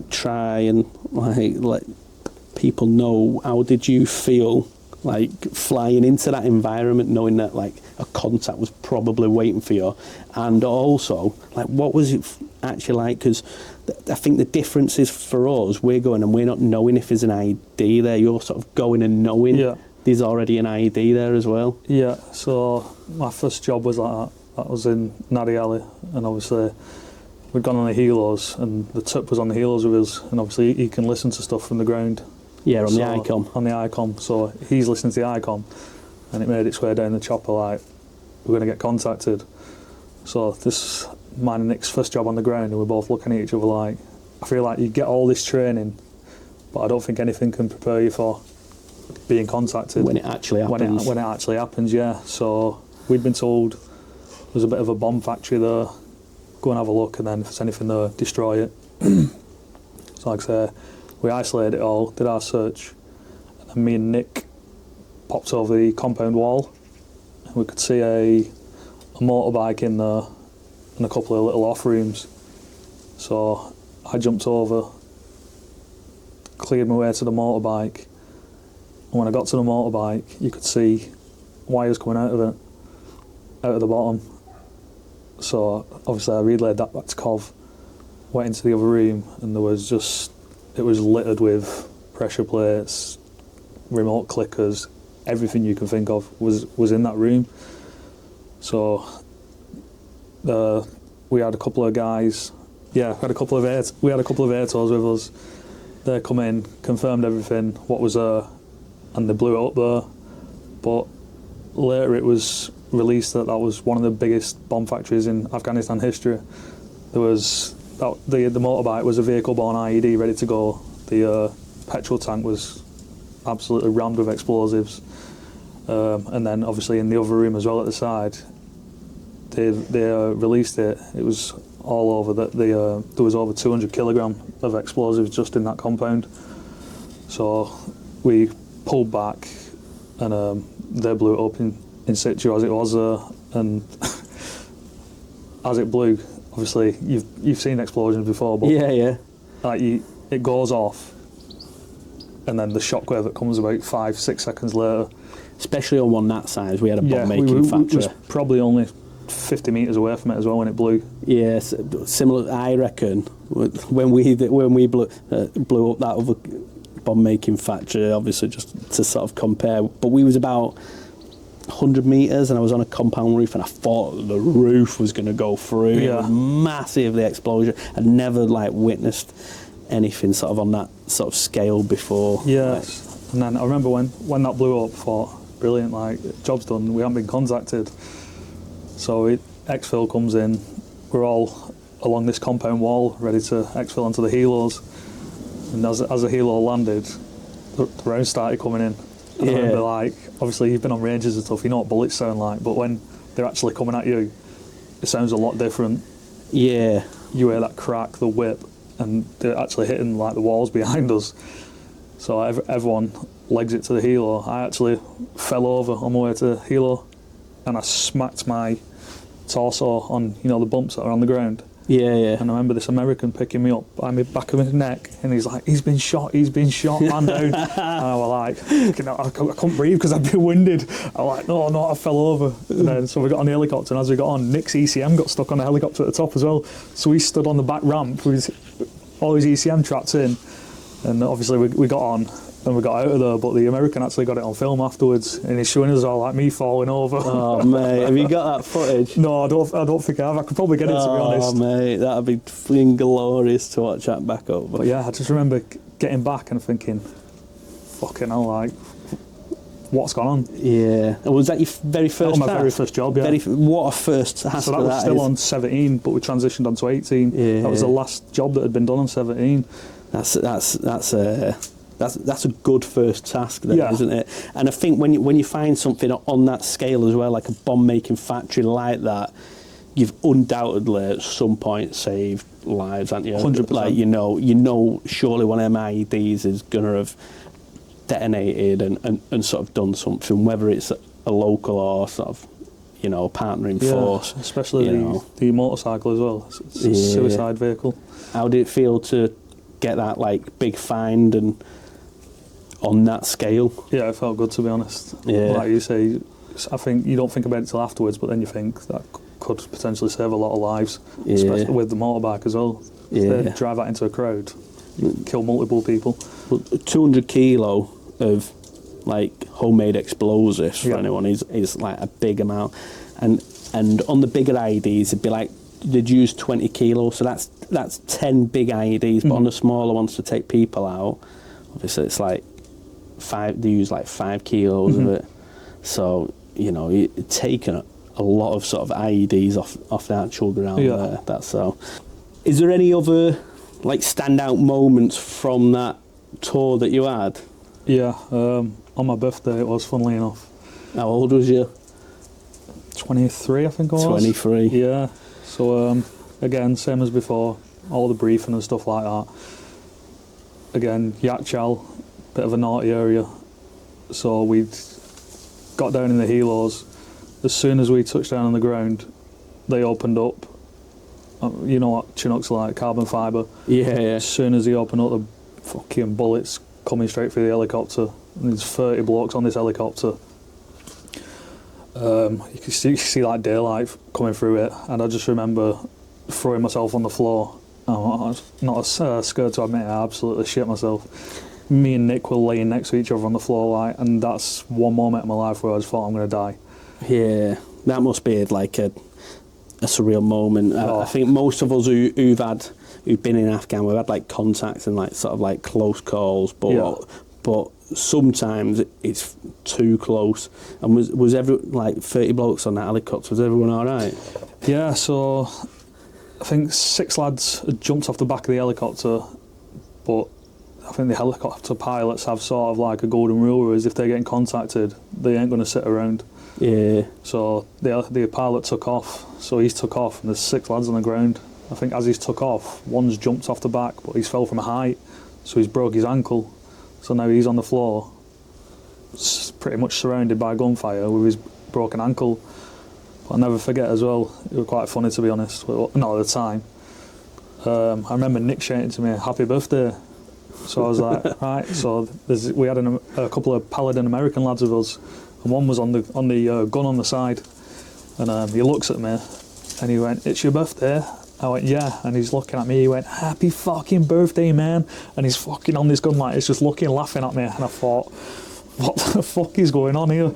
try and like let people know, how did you feel like flying into that environment, knowing that like a contact was probably waiting for you, and also like what was it actually like? Because I think the difference is for us, we're going and we're not knowing if there's an ID there. You're sort of going and knowing there's already an ID there as well. Yeah. So my first job was like that. That was in Nadi Ali, and obviously we'd gone on the helos, and the tip was on the helos with us, and obviously he can listen to stuff from the ground. Yeah, on the ICOM. On the ICOM. So he's listening to the ICOM, and it made its way down the chopper like, we're going to get contacted. So this mine and Nick's first job on the ground, and we're both looking at each other like, I feel like you get all this training, but I don't think anything can prepare you for being contacted. When it actually happens. When it actually happens, yeah. So we'd been told there's a bit of a bomb factory there, go and have a look, and then if there's anything there, destroy it. So like I say, we isolated it all, did our search, and then me and Nick popped over the compound wall, and we could see a motorbike in there and a couple of little off rooms. So I jumped over, cleared my way to the motorbike, and when I got to the motorbike, you could see wires coming out of it, out of the bottom. So obviously I relayed that back to Cov, went into the other room, and it was littered with pressure plates, remote clickers, everything you can think of was in that room. So we had a couple of guys, we had a couple of ATOs with us. They come in, confirmed everything, what was there, and they blew it up there. But later it was released that was one of the biggest bomb factories in Afghanistan history. There was the motorbike was a vehicle-borne IED ready to go. The petrol tank was absolutely rammed with explosives, and then obviously in the other room as well at the side, they released it. It was all over that. There was over 200 kilogram of explosives just in that compound. So we pulled back, and they blew it up in situ as it was there, and as it blew. Obviously, you've seen explosions before, but like it goes off, and then the shockwave that comes about 5-6 seconds later. Especially on one that size, we had a bomb-making factory. It was probably only 50 metres away from it as well when it blew. Yes, similar. I reckon when we blew up that other bomb-making factory, obviously just to sort of compare, but we was about 100 metres, and I was on a compound roof, and I thought the roof was going to go through. Yeah. It was massive, the explosion. I'd never witnessed anything sort of on that sort of scale before. Yes, and then I remember when that blew up, I thought, brilliant, job's done. We haven't been contacted. So exfil comes in. We're all along this compound wall, ready to exfil onto the helos. And as the helo landed, the rounds started coming in. And I remember, obviously you've been on ranges and stuff, you know what bullets sound like, but when they're actually coming at you, it sounds a lot different. Yeah. You hear that crack, the whip, and they're actually hitting the walls behind us. So everyone legs it to the helo. I actually fell over on my way to the helo, and I smacked my torso on, the bumps that are on the ground. Yeah, yeah. And I remember this American picking me up by the back of his neck, and he's like, he's been shot, man down. And I was like, I couldn't breathe because I'd been winded. I was like, no, I fell over. And then, so we got on the helicopter, and as we got on, Nick's ECM got stuck on the helicopter at the top as well. So we stood on the back ramp with all his ECM trapped in, and obviously we got on, and we got out of there, but the American actually got it on film afterwards, and he's showing us all me falling over. Oh mate, have you got that footage? No, I don't think I have. I could probably get it, to be honest. Oh mate, that'd be freaking glorious to watch that back up. But yeah, I just remember getting back and thinking, fucking hell, what's gone on? Yeah. And was that your very first That was my very first job, yeah. What a first task. So that was still on 17, but we transitioned onto 18. Yeah. That was the last job that had been done on 17. That's a good first task, then, yeah. Isn't it? And I think when you find something on that scale as well, like a bomb-making factory like that, you've undoubtedly at some point saved lives, haven't you? 100%. You know, surely one of them IEDs is going to have detonated and sort of done something, whether it's a local or sort of, partnering force. Especially the motorcycle as well. It's a suicide vehicle. How did it feel to get that big find and on that scale? Yeah, it felt good, to be honest. Yeah. Like you say, I think you don't think about it till afterwards, but then you think that could potentially save a lot of lives, especially with the motorbike as well. Yeah. If they drive that into a crowd, kill multiple people. Well, 200 kilo of homemade explosives for anyone is a big amount, and on the bigger IEDs they'd use 20 kilos, so that's 10 big IEDs, but on the smaller ones to take people out, obviously it's 5, they use 5 kilos of it. So, you're taking a lot of sort of IEDs off the actual ground there. That's so. Is there any other standout moments from that tour that you had? Yeah, on my birthday it was, funnily enough. How old was you? 23, I think I was. 23. Yeah. So again, same as before, all the briefing and stuff like that. Again, Yakchal, bit of a naughty area. So we got down in the helos. As soon as we touched down on the ground, they opened up. You know what Chinooks are like, carbon fibre. Yeah. As soon as they opened up, the fucking bullets coming straight through the helicopter. And there's 30 blokes on this helicopter. You can see daylight coming through it, and I just remember throwing myself on the floor. I was not as scared to admit it, I absolutely shit myself. Me and Nick were laying next to each other on the floor, and that's one moment in my life where I just thought I'm going to die. Yeah, that must be a surreal moment. I think most of us who've been in Afghan, we've had contacts and sort of close calls, but sometimes it's too close. And was 30 blokes on that helicopter? Was everyone all right? Yeah, so I think 6 lads had jumped off the back of the helicopter, but I think the helicopter pilots have sort of a golden rule, whereas if they're getting contacted, they ain't going to sit around. Yeah. So the pilot took off, so he's took off, and there's 6 lads on the ground. I think as he's took off, one's jumped off the back, but he's fell from a height, so he's broke his ankle. So now he's on the floor, pretty much surrounded by gunfire with his broken ankle. But I'll never forget as well, it was quite funny, to be honest, not at the time. I remember Nick shouting to me, "Happy birthday." So I was like, right. So we had a couple of Paladin American lads with us, and one was on the gun on the side, and he looks at me, and he went, "It's your birthday?" I went, "Yeah," and he's looking at me. He went, "Happy fucking birthday, man!" And he's fucking on this gun like it's just looking, laughing at me, and I thought, "What the fuck is going on here?"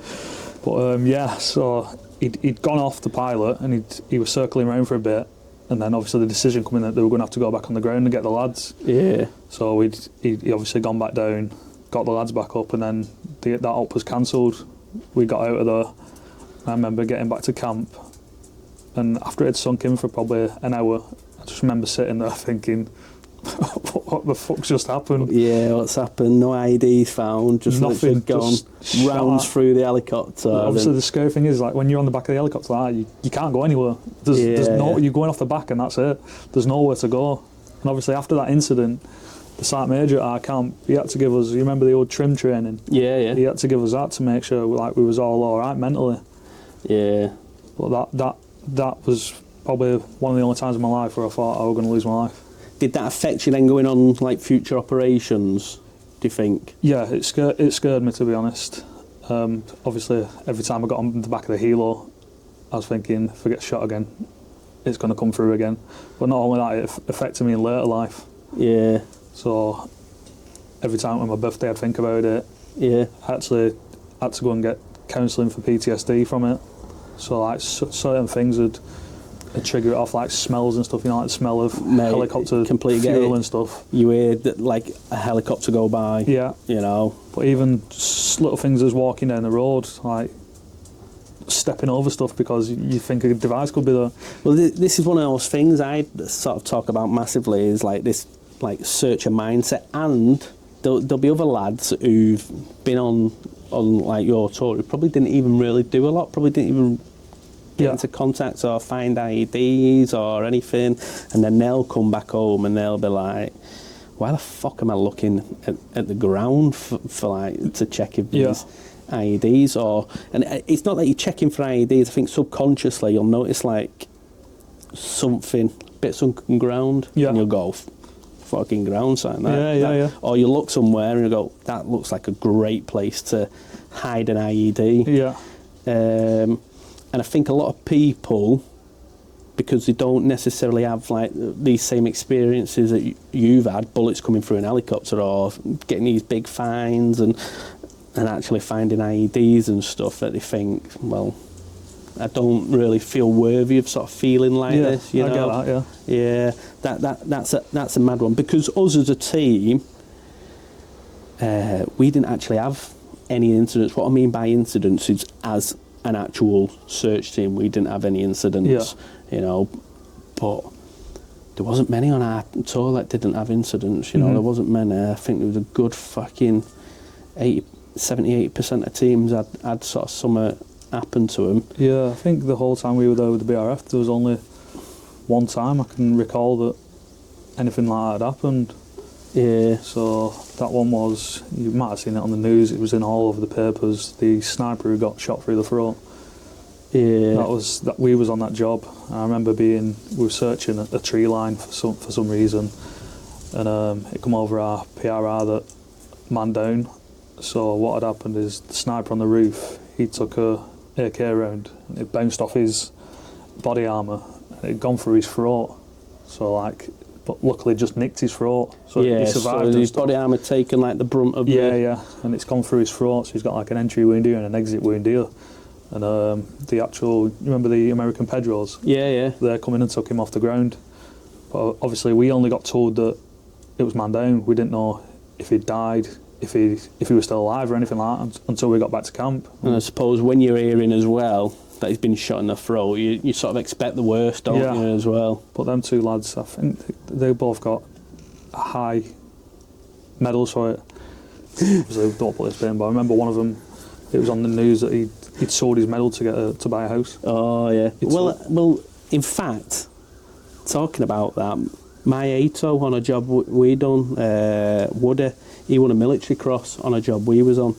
But yeah, so he'd gone off the pilot, and he was circling around for a bit. And then obviously the decision coming that they were going to have to go back on the ground and get the lads. Yeah. So he obviously gone back down, got the lads back up, and then that op was cancelled. We got out of there. I remember getting back to camp, and after it had sunk in for probably an hour, I just remember sitting there thinking, what the fuck's just happened? Yeah, what's happened? No IDs found, just nothing gone rounds through the helicopter. Obviously the scary thing is, like, when you're on the back of the helicopter like that, you can't go anywhere. There's no, you're going off the back and that's it. There's nowhere to go. And obviously after that incident, the Sergeant Major at our camp, he had to give us, you remember the old trim training? Yeah. He had to give us that to make sure like we was all alright mentally. Yeah. But that was probably one of the only times in my life where I thought I was going to lose my life. Did that affect you then going on like future operations, do you think? Yeah, it scared me, to be honest. Obviously every time I got on the back of the helo, I was thinking, if I get shot again, it's going to come through again. But not only that, it affected me in later life. Yeah. So every time on my birthday I'd think about it. Yeah. I actually had to go and get counselling for PTSD from it. So like certain things would trigger it off, like smells and stuff, you know, like the smell of helicopter fuel and stuff. You hear that, like a helicopter go by. Yeah. You know. But even little things as walking down the road, like stepping over stuff because you think a device could be there. Well, this is one of those things I sort of talk about massively, is like this like searcher mindset, and there'll be other lads who've been on like your tour who probably didn't even really do a lot, probably didn't even get into contact or find IEDs or anything, and then they'll come back home and they'll be like, why the fuck am I looking at the ground for like to check if there's IEDs? And it's not that you're checking for IEDs, I think subconsciously you'll notice like something, bit sunken ground, and you'll go, fucking ground sign that. Or you look somewhere and you go, that looks like a great place to hide an IED. And I think a lot of people, because they don't necessarily have like these same experiences that you've had, bullets coming through an helicopter or getting these big finds and actually finding IEDs and stuff, that they think, well, I don't really feel worthy of sort of feeling like this, you know. I get that, that's a mad one, because us as a team, we didn't actually have any incidents. What I mean by incidents is, as an actual search team, we didn't have any incidents, you know, but there wasn't many on our tour that didn't have incidents, you know. There wasn't many. I think there was a good fucking 78% of teams had sort of something happen to them. Yeah, I think the whole time we were there with the BRF, there was only one time I can recall that anything like that had happened. Yeah. So that one was, you might have seen it on the news, it was in all over the papers, the sniper who got shot through the throat. Yeah. We was on that job. I remember we were searching a tree line for some reason, and it come over our PRR that man down. So what had happened is the sniper on the roof, he took a AK round, and it bounced off his body armour, and it had gone through his throat. So like, but luckily just nicked his throat, so he survived. So his body armour taken like the brunt of and it's gone through his throat, so he's got like an entry wound here and an exit wound here. And the actual, you remember the American Pedros? Yeah. They're coming and took him off the ground. But obviously we only got told that it was man down. We didn't know if he'd died, if he was still alive or anything like that until we got back to camp. And I suppose when you're hearing as well that he's been shot in the throat, you sort of expect the worst, don't you, as well? But them two lads, I think they both got high medals for it. So don't put this in, but I remember one of them, it was on the news that he'd sold his medal to buy a house. Oh yeah. Well, in fact, talking about that, my ATO on a job we done, Woody, he won a military cross on a job we was on,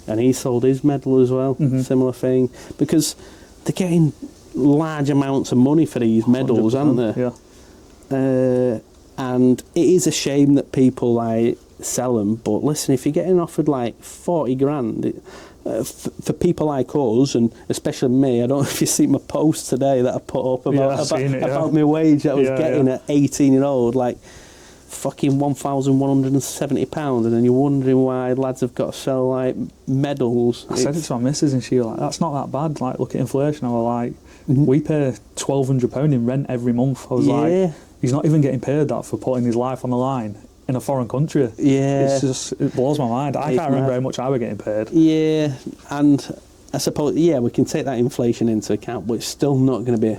and he sold his medal as well. Similar thing, because they're getting large amounts of money for these medals, aren't they? Yeah. And it is a shame that people like sell them. But listen, if you're getting offered like 40 grand, for people like us, and especially me, I don't know if you see my post today that I put up about my wage that I was getting at 18-year-old, like fucking £1,170, and then you're wondering why lads have got to sell like medals. I said it to my missus, and she was like, "That's not that bad. Like, look at inflation." I was like, "We pay £1,200 in rent every month." I was like, "He's not even getting paid that for putting his life on the line in a foreign country." Yeah, it blows my mind. I can't remember how much I were getting paid. Yeah, and I suppose we can take that inflation into account, but it's still not going to be.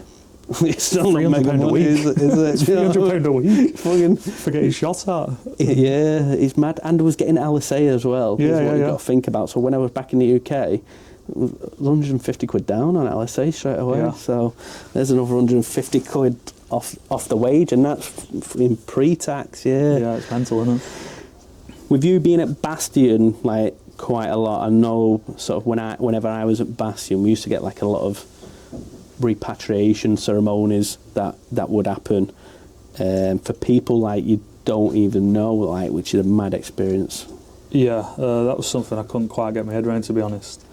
It's still not mega money, is it? £300 a week. Fucking for getting shot at. Yeah, it's mad. And I was getting LSA as well. Yeah, what you got to think about. So when I was back in the UK, it was 150 quid down on LSA straight away. Yeah. So there's another 150 quid off the wage, and that's in pre-tax. Yeah, it's mental, isn't it? With you being at Bastion, like quite a lot, I know sort of whenever I was at Bastion, we used to get like a lot of repatriation ceremonies that would happen for people like you don't even know, like, which is a mad experience. Yeah, that was something I couldn't quite get my head around, to be honest.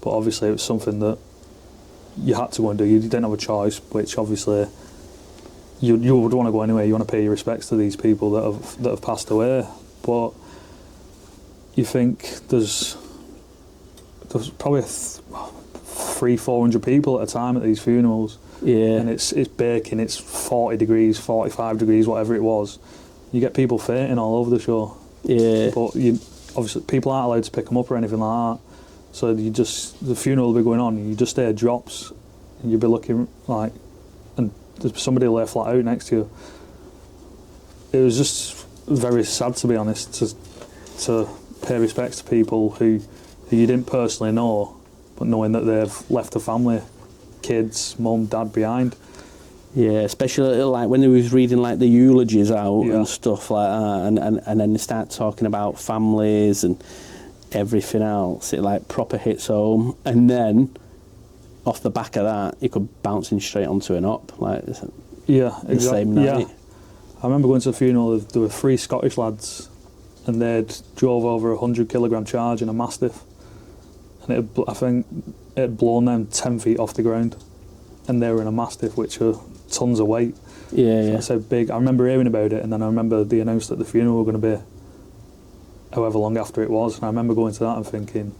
But obviously it was something that you had to go and do. You didn't have a choice, which obviously you would want to go anyway. You want to pay your respects to these people that have passed away. But you think there's probably 300-400 people at a time at these funerals. Yeah. And it's baking, it's 40 degrees, 45 degrees, whatever it was. You get people fainting all over the show. Yeah. But obviously people aren't allowed to pick them up or anything like that. So the funeral will be going on, and you just hear drops, and you'll be looking like, and there's somebody lay flat out next to you. It was just very sad, to be honest, to pay respects to people who you didn't personally know, but knowing that they've left a family, kids, mum, dad behind. Yeah, especially like when they was reading like the eulogies out and stuff like that, and then they start talking about families and everything else. It like proper hits home, and then off the back of that, you could bouncing straight onto an op, like the same night. Yeah, I remember going to the funeral. There were 3 Scottish lads, and they'd drove over a 100-kilogram charge in a Mastiff. And I think it had blown them 10 feet off the ground, and they were in a Mastiff, which are tons of weight. Yeah. So big. I remember hearing about it, and then I remember they announced that the funeral were going to be however long after it was, and I remember going to that and thinking,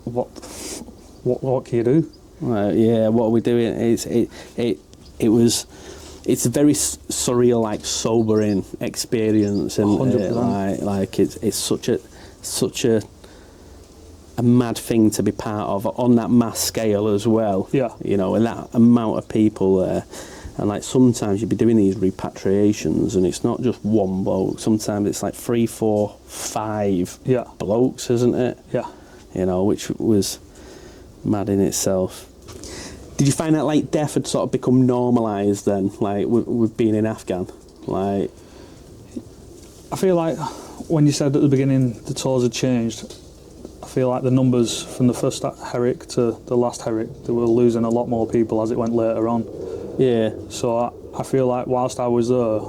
what can you do? What are we doing? It's a very surreal, like sobering experience, and 100%. It's such a mad thing to be part of on that mass scale as well. Yeah. You know, and that amount of people there. And like sometimes you'd be doing these repatriations, and it's not just one bloke. Sometimes it's like 3, 4, 5 blokes, isn't it? Yeah. You know, which was mad in itself. Did you find that like death had sort of become normalised then, like with being in Afghan? Like, I feel like when you said at the beginning the tours had changed, I feel like the numbers from the first Herrick to the last Herrick, they were losing a lot more people as it went later on. Yeah. So I feel like whilst I was there,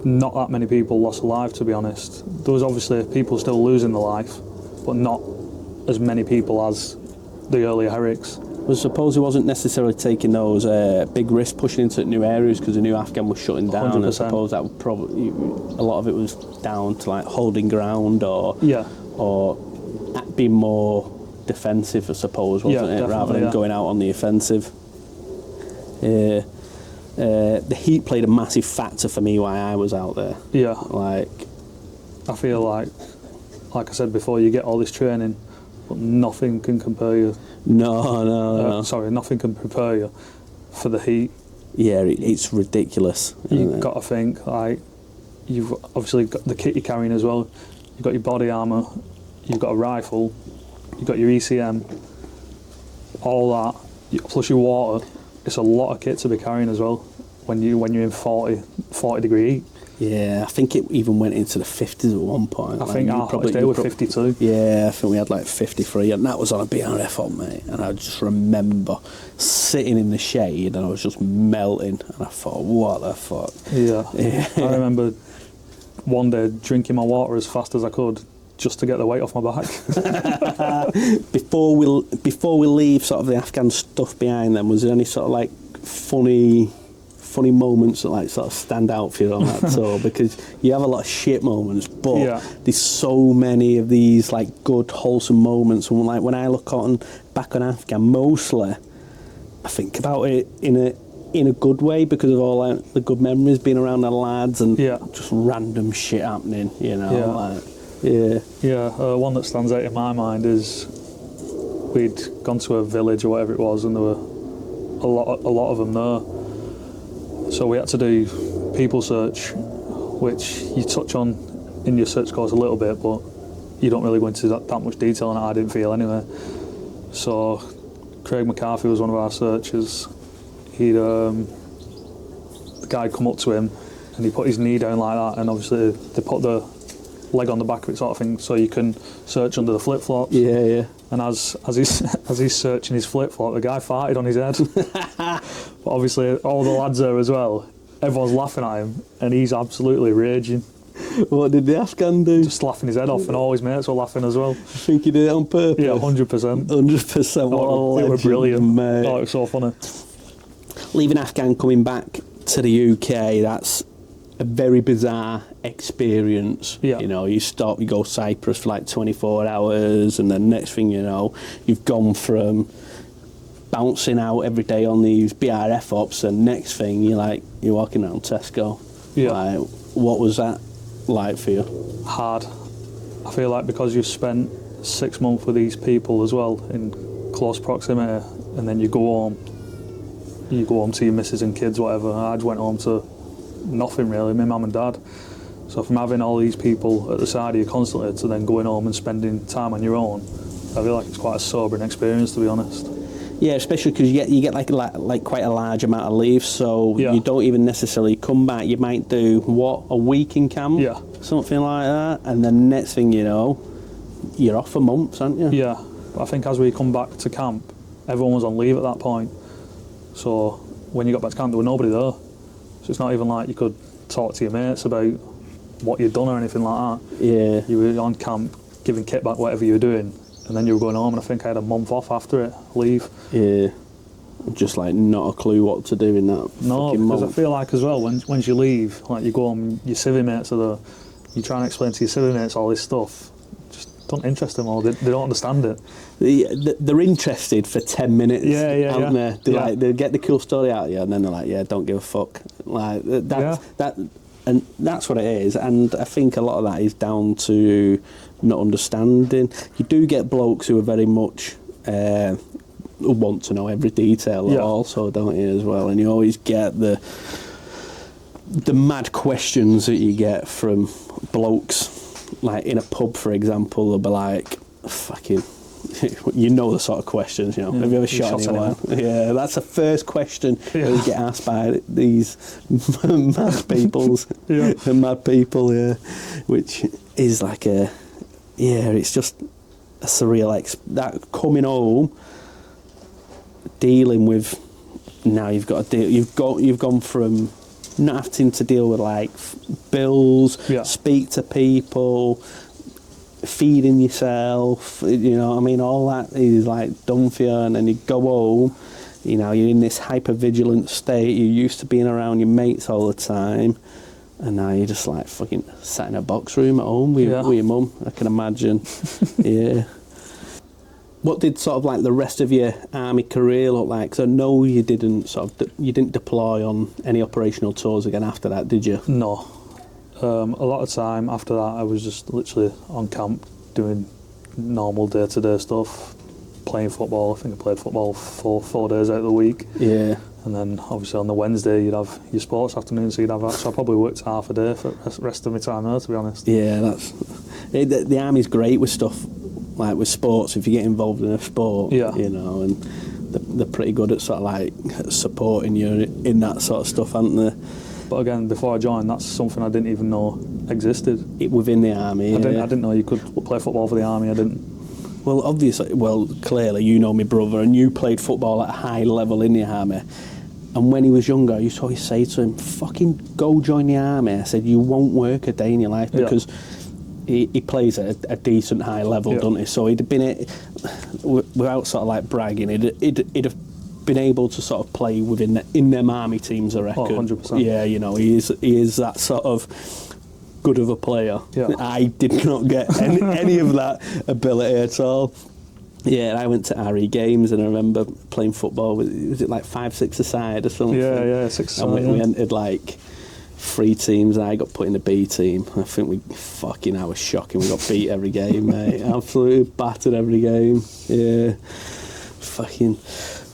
not that many people lost a life, to be honest. There was obviously people still losing their life, but not as many people as the earlier Herricks. I suppose he wasn't necessarily taking those big risks pushing into new areas because the new Afghan was shutting down. 100%. I suppose that would probably, a lot of it was down to like holding ground or being more defensive, I suppose, wasn't it, rather than going out on the offensive. The heat played a massive factor for me while I was out there. Yeah. Like, I feel like I said before, you get all this training, but nothing can compare you. No. Sorry, nothing can prepare you for the heat. Yeah, it's ridiculous. You've got to think, like, you've obviously got the kit you're carrying as well. You've got your body armour, you've got a rifle, you've got your ECM, all that, plus your water. It's a lot of kit to be carrying as well when you're in 40 degree heat. Yeah, I think it even went into the 50s at one point. I think our hottest day was 52. Yeah, I think we had like 53, and that was on a BRF on, mate. And I just remember sitting in the shade, and I was just melting, and I thought, what the fuck? Yeah. I remember one day drinking my water as fast as I could just to get the weight off my back. Before we leave sort of the Afghan stuff behind them, was there any sort of like funny moments that like sort of stand out for you on that tour? Because you have a lot of shit moments, but there's so many of these like good wholesome moments. And like when I look back on Afghan, mostly I think about it in a good way because of all like, the good memories being around the lads and just random shit happening, you know. One that stands out in my mind is we'd gone to a village or whatever it was, and there were a lot of them there. So we had to do people search, which you touch on in your search course a little bit, but you don't really go into that much detail, and I didn't feel anyway. So Craig McCarthy was one of our searchers. The guy come up to him and he put his knee down like that, and obviously they put the leg on the back of it sort of thing so you can search under the flip-flops. Yeah. And as he's searching his flip-flop, the guy farted on his head. But obviously all the lads there as well, everyone's laughing at him and he's absolutely raging. What did the Afghan do? Just laughing his head off, and all his mates were laughing as well. I think he did it on purpose? Yeah, 100%. 100%, what a legend, it was brilliant, mate. Oh, it was so funny. Leaving Afghan, coming back to the UK, that's a very bizarre experience. Yeah. You know, you go Cyprus for like 24 hours, and then next thing you know, you've gone from bouncing out every day on these BRF ops, and next thing you're walking around Tesco. Yeah. Like, what was that like for you? Hard. I feel like because you've spent 6 months with these people as well in close proximity, and then you go home to your missus and kids, whatever. I just went home to nothing really, my mum and dad. So from having all these people at the side of you constantly to then going home and spending time on your own, I feel like it's quite a sobering experience, to be honest. Yeah, especially because you get like quite a large amount of leave, so you don't even necessarily come back. You might do a week in camp, something like that, and then next thing you know, you're off for months, aren't you? Yeah, I think as we come back to camp, everyone was on leave at that point. So when you got back to camp, there was nobody there. So it's not even like you could talk to your mates about what you'd done or anything like that. Yeah. You were on camp, giving kit back, whatever you were doing, and then you were going home, and I think I had a month off after it, leave. Yeah. Just like not a clue what to do in that fucking month. Because I feel like as well, once you leave, like you go home, your civvy mates are there, you try and explain to your civvy mates all this stuff, just don't interest them, or they don't understand it. They're interested for 10 minutes, aren't they? They get the cool story out of you, and then they're like, yeah, don't give a fuck. Like that, and that's what it is. And I think a lot of that is down to not understanding. You do get blokes who are very much who want to know every detail also, don't you, as well? And you always get the mad questions that you get from blokes, like in a pub, for example. They'll be like, fucking, you know the sort of questions, you know. Have you ever shot anyone? Yeah, that's the first question that you get asked by these mad people, which is like it's just a surreal that coming home, dealing with, now you've got to deal, you've gone from not having to deal with like bills, speak to people, feeding yourself, you know what I mean, all that is like done for you, and then you go home, you know, you're in this hyper vigilant state, you're used to being around your mates all the time, and now you're just like fucking sat in a box room at home with your mum, I can imagine. Yeah. What did sort of like the rest of your army career look like? Because I know you didn't deploy on any operational tours again after that, did you? No. A lot of time after that, I was just literally on camp doing normal day-to-day stuff, playing football. I think I played football four days out of the week. Yeah. And then obviously on the Wednesday you'd have your sports afternoon, so you'd have that. So I probably worked half a day for the rest of my time there, to be honest. Yeah, the army's great with stuff like with sports. If you get involved in a sport, you know, and they're pretty good at sort of like supporting you in that sort of stuff, aren't they? But again, before I joined, that's something I didn't even know existed. Within the army, I didn't know you could play football for the army. I didn't. Well, clearly, you know my brother, and you played football at a high level in the army. And when he was younger, I used to always say to him, fucking go join the army. I said, you won't work a day in your life, because he plays at a decent high level, doesn't he? So he'd been, without sort of like bragging, he'd have been able to sort of play in them army teams, I reckon. 100%. Yeah, you know, he is that sort of good of a player. Yeah. I did not get any of that ability at all. Yeah, I went to RE games, and I remember playing football. Was it like 5-6 aside or something? Yeah, 6 aside. And we entered like 3 teams, and I got put in the B team. I think I was shocking. We got beat every game, mate. Absolutely battered every game. Yeah, fucking.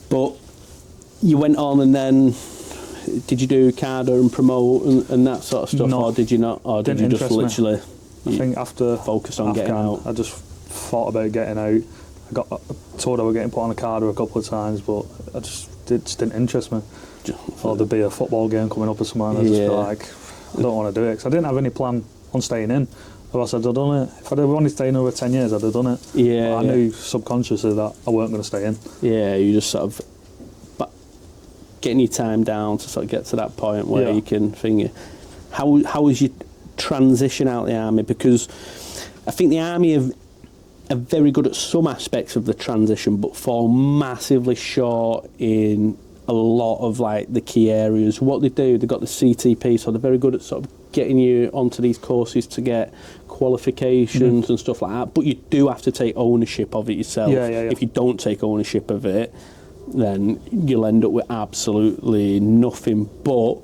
But you went on, and then did you do Carder and promote and that sort of stuff, No, or did you not? Or did you just literally? I think after focus on getting out. I just thought about getting out. I got told I was getting put on a Carder a couple of times, but it just didn't interest me. I thought there'd be a football game coming up or something, and I just feel like I don't want to do it, because I didn't have any plan on staying in. Otherwise I'd have done it. If I'd wanted to stay in over 10 years, I'd have done it. Yeah, I knew subconsciously that I weren't going to stay in. Yeah, you just sort of getting your time down to sort of get to that point where you can think. How was your transition out of the army? Because I think the army are very good at some aspects of the transition, but fall massively short in a lot of like the key areas. What they do, they've got the CTP, so they're very good at sort of getting you onto these courses to get qualifications and stuff like that. But you do have to take ownership of it yourself. Yeah. If you don't take ownership of it, then you'll end up with absolutely nothing. But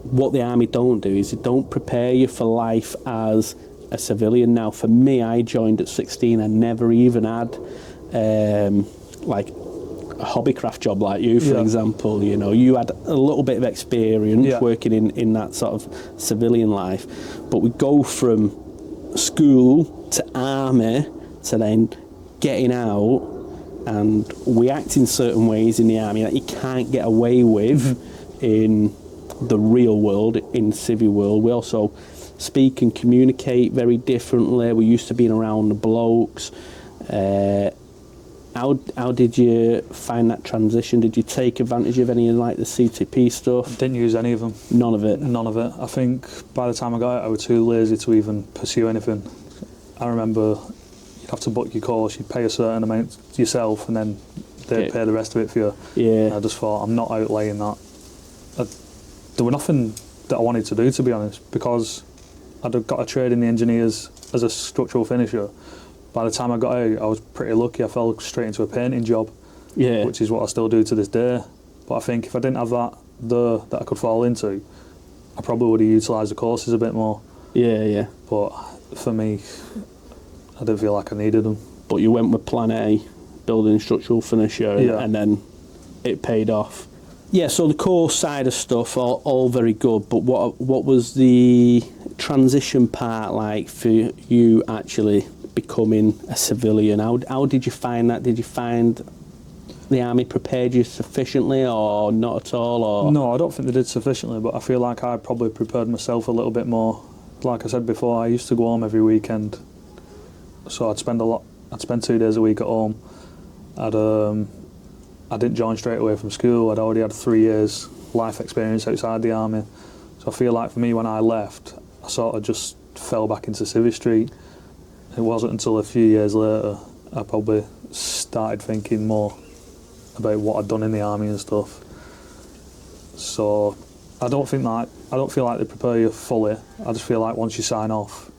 what the army don't do is they don't prepare you for life as a civilian. Now, for me, I joined at 16. I never even had like a hobbycraft job like you, for example. You know, you had a little bit of experience working in that sort of civilian life, but we go from school to army to then getting out, and we act in certain ways in the army that you can't get away with in the real world, in the civil world. We also speak and communicate very differently. We're used to being around the blokes. How did you find that transition? Did you take advantage of any of like the CTP stuff? Didn't use any of them. None of it? None of it. I think by the time I got out, I was too lazy to even pursue anything. I remember you'd have to book your course, you'd pay a certain amount yourself, and then they'd pay the rest of it for you. Yeah. And I just thought, I'm not outlaying that. There was nothing that I wanted to do, to be honest, because I'd have got a trade in the engineers as a structural finisher. By the time I got out, I was pretty lucky. I fell straight into a painting job, which is what I still do to this day. But I think if I didn't have that I could fall into, I probably would have utilised the courses a bit more. Yeah. But for me, I didn't feel like I needed them. But you went with Plan A, building structural finisher, and then it paid off. Yeah, so the course side of stuff, all very good, but what was the transition part like for you actually becoming a civilian? How did you find that? Did you find the army prepared you sufficiently, or not at all? Or? No, I don't think they did sufficiently, but I feel like I probably prepared myself a little bit more. Like I said before, I used to go home every weekend, so I'd spend 2 days a week at home. I didn't join straight away from school. I'd already had 3 years life experience outside the army. So I feel like for me, when I left, I sort of just fell back into Civvy Street. It wasn't until a few years later I probably started thinking more about what I'd done in the army and stuff. So I don't feel like they prepare you fully. I just feel like once you sign off,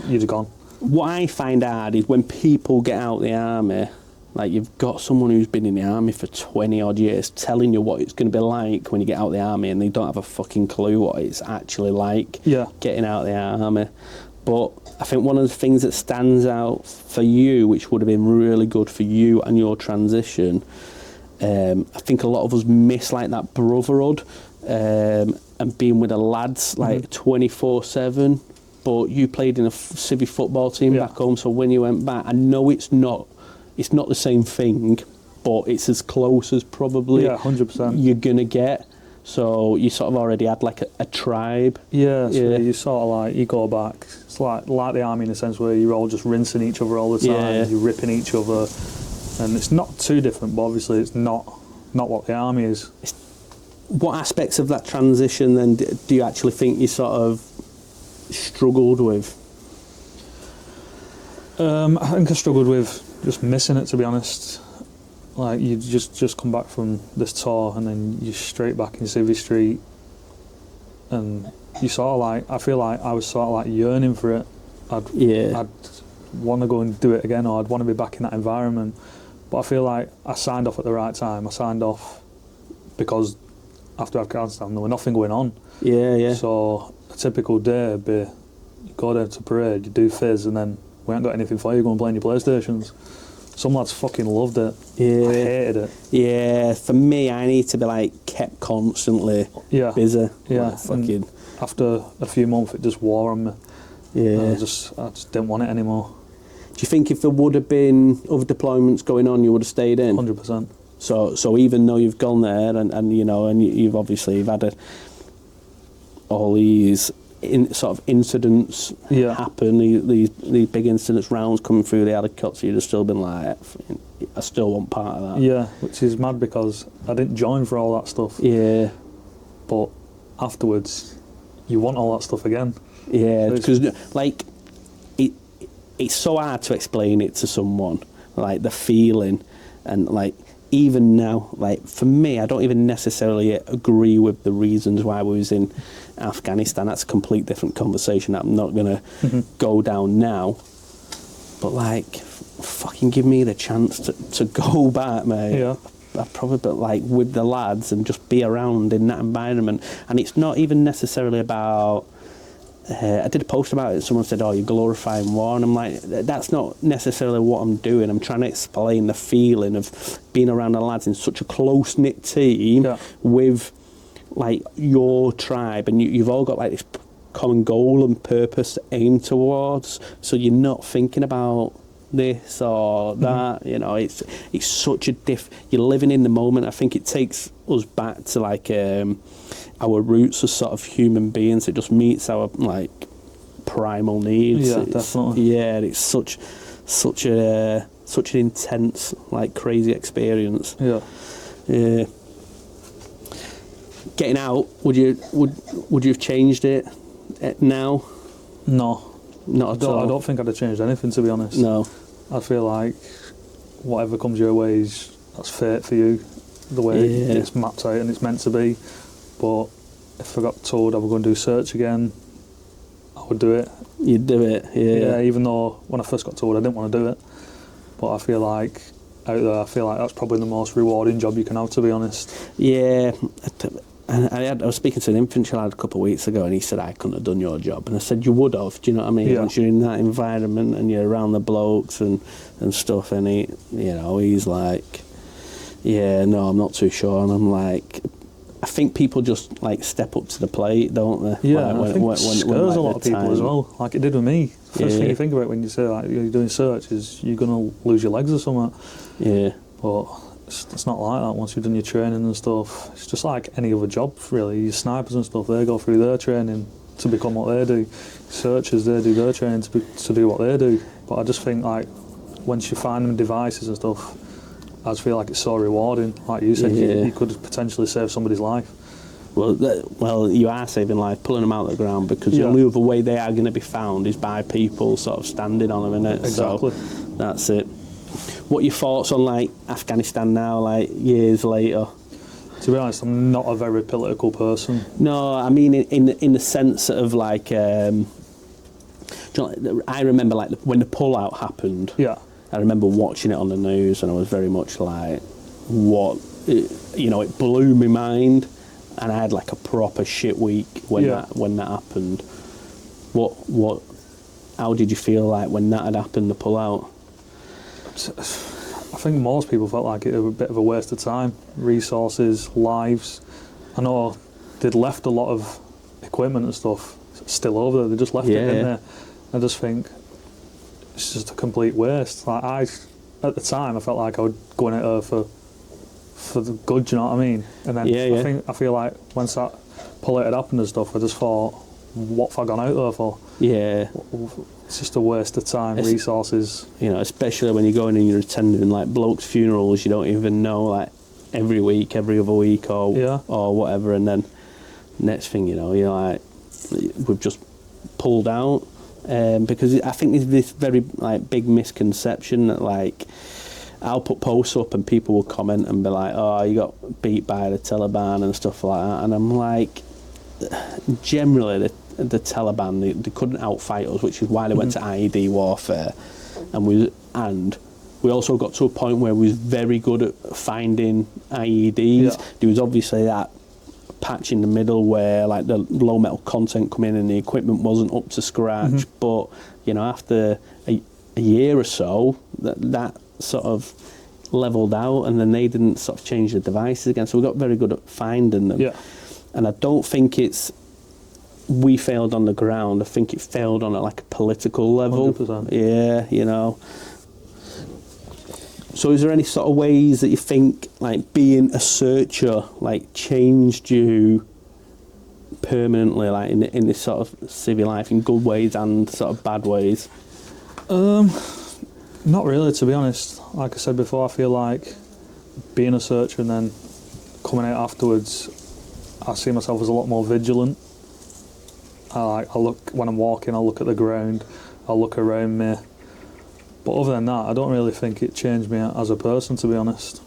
you're gone. What I find hard is when people get out of the army, like you've got someone who's been in the army for 20 odd years telling you what it's going to be like when you get out of the army, and they don't have a fucking clue what it's actually like getting out of the army. But I think one of the things that stands out for you, which would have been really good for you and your transition, I think a lot of us miss like that brotherhood and being with the lads like 24/7. But you played in a civvy football team back home, so when you went back, I know it's not the same thing, but it's as close as probably 100% you're gonna get. So you sort of already had like a tribe. So you sort of like, you go back, it's like the army in a sense where you're all just rinsing each other all the time, you're ripping each other, and it's not too different, but obviously it's not not what the army is. What aspects of that transition then do you actually think you sort of struggled with? I think I struggled with just missing it, to be honest. Like, you just come back from this tour and then you're straight back in Civvy Street, and you sort of like, I feel like I was sort of like yearning for it. I'd want to go and do it again, or I'd want to be back in that environment. But I feel like I signed off at the right time. I signed off because after Afghanistan there was nothing going on. Yeah. So a typical day would be, you go down to parade, you do fizz, and then we ain't got anything for you, go and play on your PlayStations. Some lads fucking loved it. Yeah. I hated it. Yeah, for me, I need to be like kept constantly busy. Yeah. Like, fucking. After a few months, it just wore on me. Yeah. I just didn't want it anymore. Do you think if there would have been other deployments going on, you would have stayed in? 100%. So even though you've gone there and you know, and you've obviously had all these sort of incidents happen, these big incidents, rounds coming through the Herrick, you'd have still been like, I still want part of that. Yeah, which is mad because I didn't join for all that stuff. Yeah. But afterwards, you want all that stuff again. Yeah, because like it's so hard to explain it to someone, like the feeling, and like even now, like for me, I don't even necessarily agree with the reasons why we was in Afghanistan. That's a complete different conversation that I'm not going to go down now. But like, fucking give me the chance to go back, mate. Yeah. I'd probably like with the lads and just be around in that environment. And it's not even necessarily about. I did a post about it. Someone said, "Oh, you're glorifying war," and I'm like, "That's not necessarily what I'm doing. I'm trying to explain the feeling of being around the lads in such a close knit team with like your tribe, and you've all got like this common goal and purpose to aim towards. So you're not thinking about this or that. You know, it's such a you're living in the moment. I think it takes us back to like our roots as sort of human beings. It just meets our like primal needs. Yeah, definitely. Yeah, it's such an intense, like crazy experience. Yeah. Yeah. Getting out, would you have changed it now? No. Not at all. I don't think I'd have changed anything, to be honest. No. I feel like whatever comes your way that's fate for you, the way it's mapped out and it's meant to be. But if I got told I was going to do search again, I would do it. You'd do it, yeah. Yeah, even though when I first got told I didn't want to do it. But I feel like out there, that's probably the most rewarding job you can have, to be honest. Yeah. I was speaking to an infantry lad a couple of weeks ago, and he said, I couldn't have done your job. And I said, you would have, do you know what I mean? Yeah. Once you're in that environment and you're around the blokes and stuff, and he's like, yeah, no, I'm not too sure. And I'm like, I think people just like step up to the plate, don't they? Yeah, I think it scares a lot of people as well, like it did with me. First thing you think about when you say like you're doing search is you're going to lose your legs or something. Yeah. But it's not like that once you've done your training and stuff. It's just like any other job, really. Your snipers and stuff, they go through their training to become what they do. Searchers, they do their training to do what they do. But I just think like once you find them devices and stuff, I just feel like it's so rewarding. Like you said, you could potentially save somebody's life. Well, you are saving life, pulling them out of the ground, because the only other way they are going to be found is by people sort of standing on them, innit? Exactly. So that's it. What are your thoughts on like Afghanistan now, like years later? To be honest, I'm not a very political person. No, I mean in the sense of like, I remember like when the pullout happened. Yeah. I remember watching it on the news, and I was very much like, it blew my mind, and I had like a proper shit week when that happened. How did you feel like when that had happened, the pullout? I think most people felt like it was a bit of a waste of time, resources, lives. I know they'd left a lot of equipment and stuff still over there. They just left it in there. I just think it's just a complete waste. Like at the time, I felt like I was going out there for the good. Do you know what I mean? And then I feel like once that pull-out had happened and stuff, I just thought, what have I gone out there for? Yeah. It's just a waste of time, resources. Especially when you're going and you're attending like blokes' funerals, you don't even know like every week, every other week, or whatever, and then next thing you know, you're like, we've just pulled out, because I think there's this very like big misconception that like I'll put posts up and people will comment and be like, oh, you got beat by the Taliban and stuff like that, and I'm like, generally the Taliban, they couldn't outfight us, which is why they went to IED warfare, and we also got to a point where we was very good at finding IEDs. There was obviously that patch in the middle where like the low metal content come in and the equipment wasn't up to scratch, but you know, after a year or so, that sort of leveled out, and then they didn't sort of change the devices again, so we got very good at finding them. And I don't think we failed on the ground, I think it failed on like a political level. 100%. Yeah, you know. So is there any sort of ways that you think like being a searcher like changed you permanently, like in this sort of civil life, in good ways and sort of bad ways? Not really, to be honest. Like I said before, I feel like being a searcher and then coming out afterwards, I see myself as a lot more vigilant. I look, when I'm walking, I look at the ground, I look around me. But other than that, I don't really think it changed me as a person, to be honest.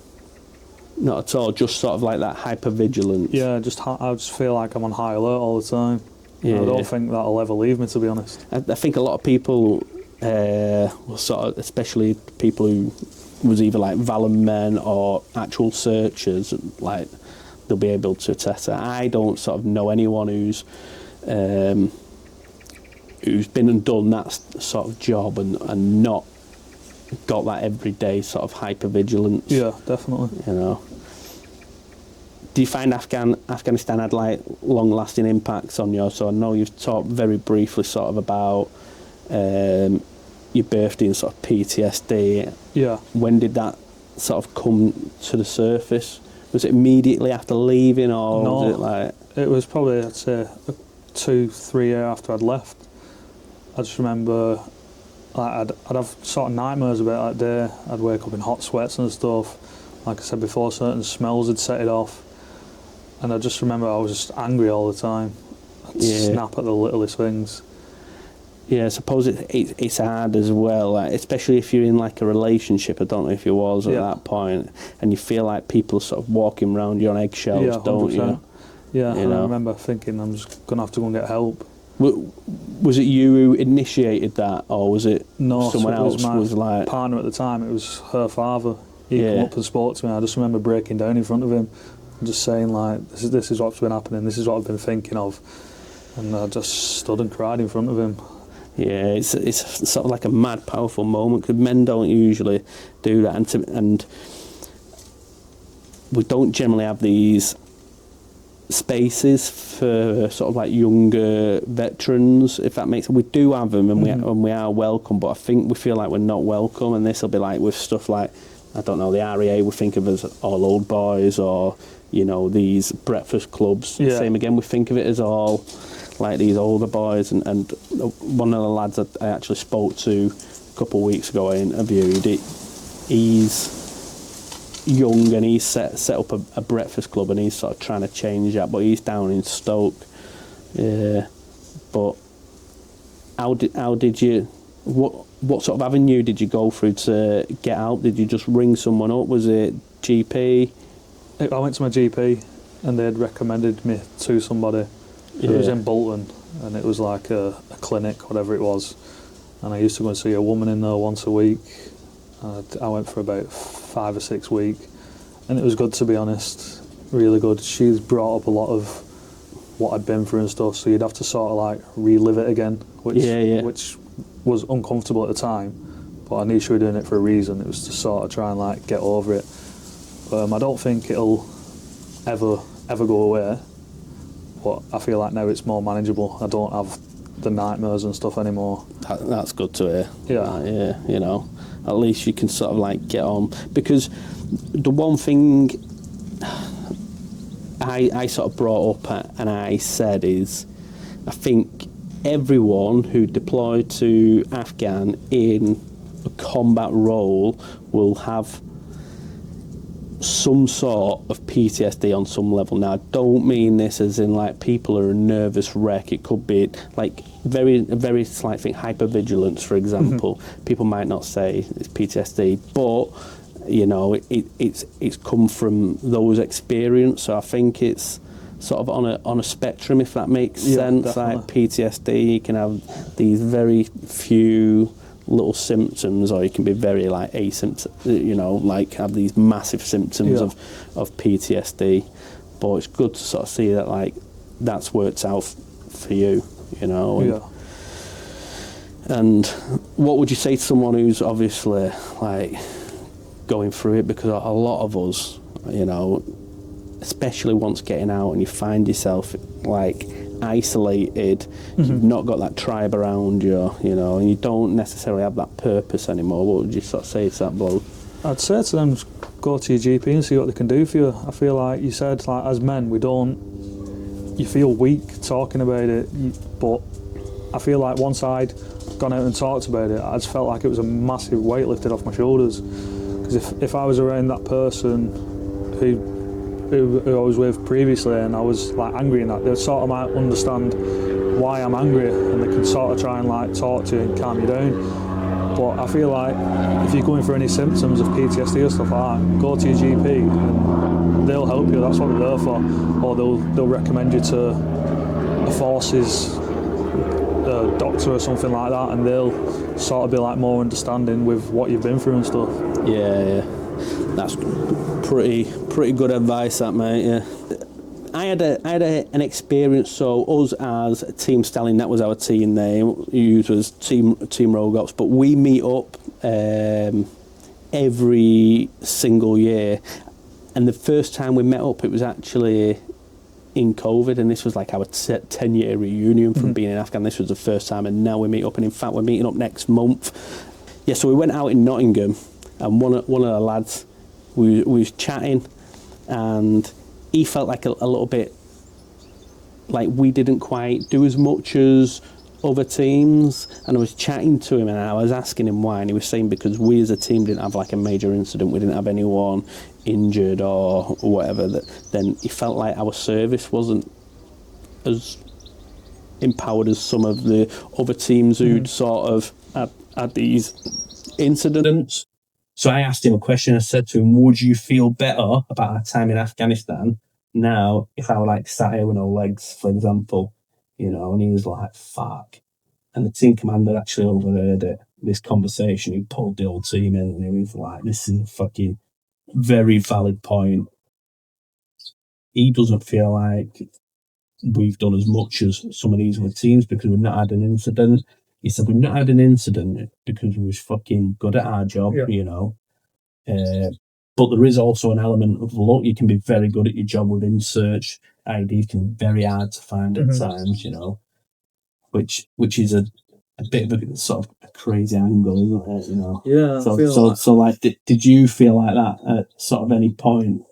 Not at all, just sort of like that hyper-vigilance. Yeah, I just feel like I'm on high alert all the time. Yeah. I don't think that'll ever leave me, to be honest. I think a lot of people, will sort of, especially people who was either like valiant men or actual searchers, like they'll be able to attest that. I don't sort of know anyone who's been and done that sort of job and not got that everyday sort of hyper-vigilance. Yeah, definitely. You know. Do you find Afghanistan had like long-lasting impacts on you? So I know you've talked very briefly sort of about your birthday and sort of PTSD. Yeah. When did that sort of come to the surface? Was it immediately after leaving, or was it like... It was probably, I'd say, 2-3 years after I'd left. I just remember like I'd have sort of nightmares about that day. I'd wake up in hot sweats and stuff. Like I said before, certain smells had set it off. And I just remember I was just angry all the time. I'd snap at the littlest things. Yeah, I suppose it's hard as well, like, especially if you're in like a relationship. I don't know if you was at that point, and you feel like people are sort of walking around you on eggshells, don't you? Yeah, I remember thinking I'm just going to have to go and get help. Was it you who initiated that, or was it someone else? My was like partner at the time. It was her father. He came up and spoke to me. I just remember breaking down in front of him, and just saying like, "This is what's been happening. This is what I've been thinking of," and I just stood and cried in front of him. Yeah, it's sort of like a mad, powerful moment, because men don't usually do that, and we don't generally have these spaces for sort of like younger veterans, if that makes sense. We do have them, and we are welcome, but I think we feel like we're not welcome, and this will be like with stuff like, I don't know, the REA we think of as all old boys, or you know, these breakfast clubs. Same again, we think of it as all like these older boys, and one of the lads that I actually spoke to a couple of weeks ago, I interviewed, he's young, and he's set up a breakfast club, and he's sort of trying to change that, but he's down in Stoke. But how did you, what sort of avenue did you go through to get out? Did you just ring someone up? Was it GP? I went to my GP, and they'd recommended me to somebody. It was in Bolton, and it was like a clinic, whatever it was, and I used to go and see a woman in there once a week. I went for about 5 or 6 weeks, and it was good, to be honest, really good. She's brought up a lot of what I'd been through and stuff, so you'd have to sort of like relive it again, which was uncomfortable at the time, but I knew she was doing it for a reason. It was to sort of try and like get over it. I don't think it'll ever go away, but I feel like now it's more manageable. I don't have the nightmares and stuff anymore. That's good to hear. Yeah, you know, at least you can sort of like get on, because the one thing I sort of brought up and I said is, I think everyone who deployed to Afghan in a combat role will have some sort of PTSD on some level. Now, I don't mean this as in like people are a nervous wreck. It could be like a very slight thing, hypervigilance, for example. People might not say it's PTSD, but you know, it's come from those experiences. So I think it's sort of on a spectrum, if that makes sense. Definitely. Like PTSD, you can have these very few little symptoms, or you can be very like asymptomatic, you know, like have these massive symptoms of PTSD. But it's good to sort of see that like that's worked out for you, you know. And what would you say to someone who's obviously like going through it? Because a lot of us, you know, especially once getting out and you find yourself like isolated, you've not got that tribe around you, you know, and you don't necessarily have that purpose anymore. What would you sort of say to that bloke? I'd say to them, go to your GP and see what they can do for you. I feel like you said, like as men, you feel weak talking about it, but I feel like once I'd gone out and talked about it, I just felt like it was a massive weight lifted off my shoulders. Because if I was around that person who I was with previously and I was like angry and that, they sort of might understand why I'm angry and they can sort of try and like talk to you and calm you down. But I feel like if you're going through any symptoms of PTSD or stuff like that, go to your GP and they'll help you. That's what they're there for. Or they'll recommend you to a forces doctor or something like that, and they'll sort of be like more understanding with what you've been through and stuff. Yeah. That's pretty good advice, that, mate. Yeah. I had an experience. So us as Team Stallion, that was our team name. Yours was Team Rogops, but we meet up every single year. And the first time we met up, it was actually in COVID, and this was like our 10-year reunion from being in Afghanistan. This was the first time, and now we meet up, and in fact we're meeting up next month. Yeah, so we went out in Nottingham, and one of the lads, we was chatting, and he felt like a little bit like we didn't quite do as much as other teams, and I was chatting to him and I was asking him why, and he was saying because we as a team didn't have like a major incident, we didn't have anyone injured or whatever, that then he felt like our service wasn't as empowered as some of the other teams who'd sort of had these incidents. So I asked him a question. I said to him, would you feel better about our time in Afghanistan now if I were like sat here with no legs, for example? You know, and he was like, fuck. And the team commander actually overheard it, this conversation. He pulled the old team in and he was like, this is a fucking very valid point. He doesn't feel like we've done as much as some of these other teams because we've not had an incident. He said, we've not had an incident because we was fucking good at our job, you know. But there is also an element of luck. You can be very good at your job within search. IDs can be very hard to find at times, you know, which is a bit of a sort of a crazy angle, isn't it, you know? Yeah, So like, did you feel like that at sort of any point?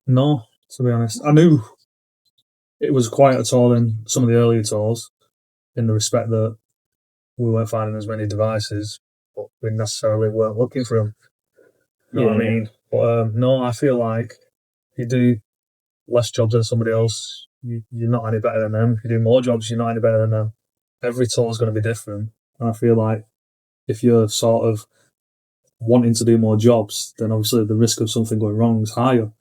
No, to be honest. I knew it was quite a tour than some of the earlier tours, in the respect that we weren't finding as many devices, but we necessarily weren't looking for them. You know what I mean? But no, I feel like if you do less jobs than somebody else, you're not any better than them. If you do more jobs, you're not any better than them. Every tour is going to be different. And I feel like if you're sort of wanting to do more jobs, then obviously the risk of something going wrong is higher.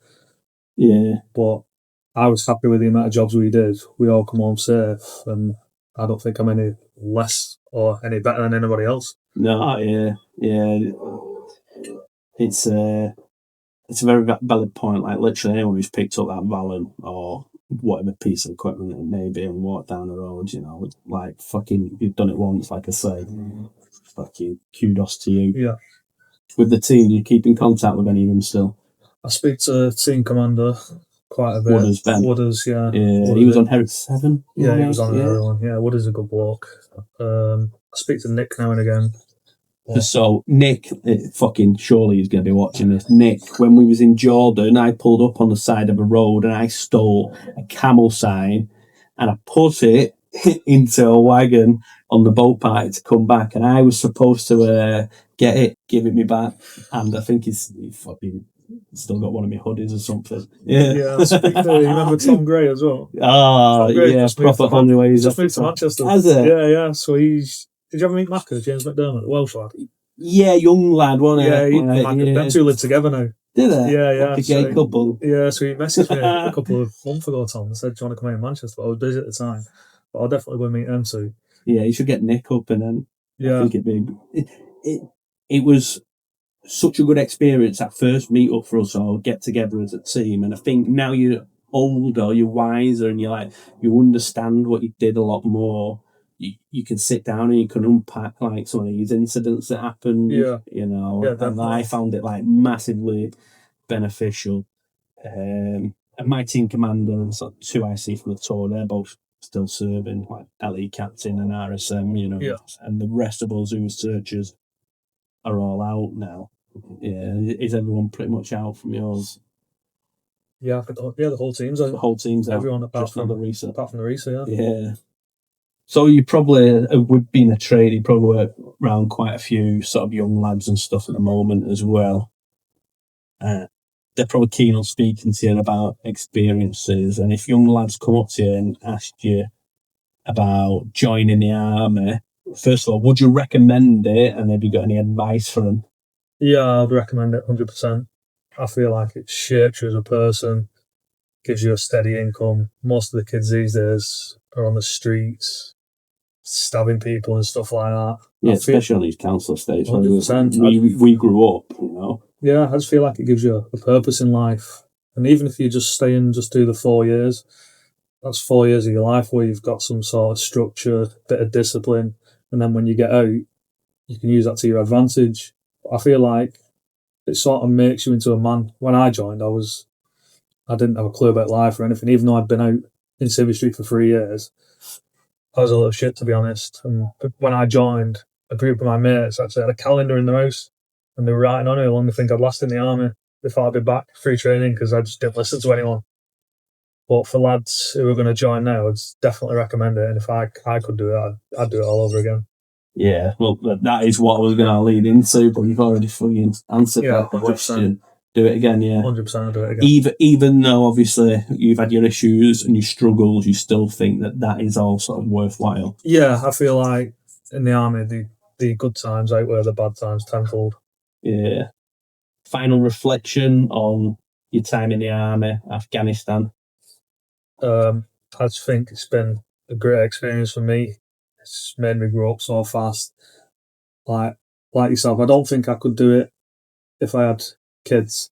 Yeah. But I was happy with the amount of jobs we did. We all come home safe, and I don't think I'm any less or any better than anybody else. No, yeah. It's a very valid point. Like literally anyone who's picked up that Valen or whatever piece of equipment it may be and walked down the road, you know, like fucking, you've done it once, like I say. Fucking kudos to you. Yeah. With the team, do you keep in contact with any of them still? I speak to team commander quite a bit. Wooders, yeah. Yeah, he was on Herrick 7. Yeah, he was on another one. Yeah, Wooders is a good bloke. I speak to Nick now and again. Yeah. So Nick, fucking surely he's going to be watching this. Nick, when we was in Jordan, I pulled up on the side of a road and I stole a camel sign and I put it into a wagon on the boat party to come back, and I was supposed to get it, give it me back, and I think he fucking Still got one of my hoodies or something. Yeah. You remember Tom Gray as well? Oh, yeah, proper Hollyoways. Just moved to Manchester. Has it? Yeah. So did you ever meet Macca, James McDermott, the Welsh lad? Yeah, young lad, wasn't it? Them two live together now. Did they? Yeah. Like a gay couple. Yeah, so he messaged me a couple of months ago, Tom, and said, do you want to come out in Manchester? I was busy at the time, but I'll definitely go and meet them too. Yeah, you should get Nick up, and then I think it was such a good experience, that first meet up for us all, get together as a team. And I think now you're older, you're wiser, and you understand what you did a lot more. You can sit down and you can unpack like some of these incidents that happened. And I found it like massively beneficial. And my team commander and sort of 2 IC from the tour, they're both still serving, like LE captain and RSM, and the rest of us who were searchers are all out now. Yeah, is everyone pretty much out from yours? Yeah, the whole team's out. The whole team's out. Everyone apart from the Risa. Apart from the Risa, Yeah. So you probably, with being a trade, you probably work around quite a few sort of young lads and stuff at the moment as well. They're probably keen on speaking to you about experiences. And if young lads come up to you and ask you about joining the army, first of all, would you recommend it? And have you got any advice for them? Yeah, I'd recommend it 100%. I feel like it shapes you as a person, gives you a steady income. Most of the kids these days are on the streets, stabbing people and stuff like that. Yeah, especially on these council estates. 100%. We grew up, you know. Yeah, I just feel like it gives you a purpose in life. And even if you just stay and just do the 4 years, that's 4 years of your life where you've got some sort of structure, bit of discipline. And then when you get out, you can use that to your advantage. I feel like it sort of makes you into a man. When I joined, I didn't have a clue about life or anything. Even though I'd been out in Civvy Street for 3 years, I was a little shit, to be honest. And when I joined, a group of my mates actually had a calendar in their house, and they were writing on it how long they think I'd last in the army before I'd be back free training, because I just didn't listen to anyone. But for lads who are going to join now, I'd definitely recommend it. And if I could do it, I'd do it all over again. Yeah, well, that is what I was going to lead into, but you've already fully answered that question. Do it again, yeah. 100%, I'll do it again. Even though, obviously, you've had your issues and your struggles, you still think that is all sort of worthwhile? Yeah, I feel like in the army, the good times outweigh the bad times tenfold. Yeah. Final reflection on your time in the army, Afghanistan? I just think it's been a great experience for me. It's made me grow up so fast. Like yourself, I don't think I could do it if I had kids.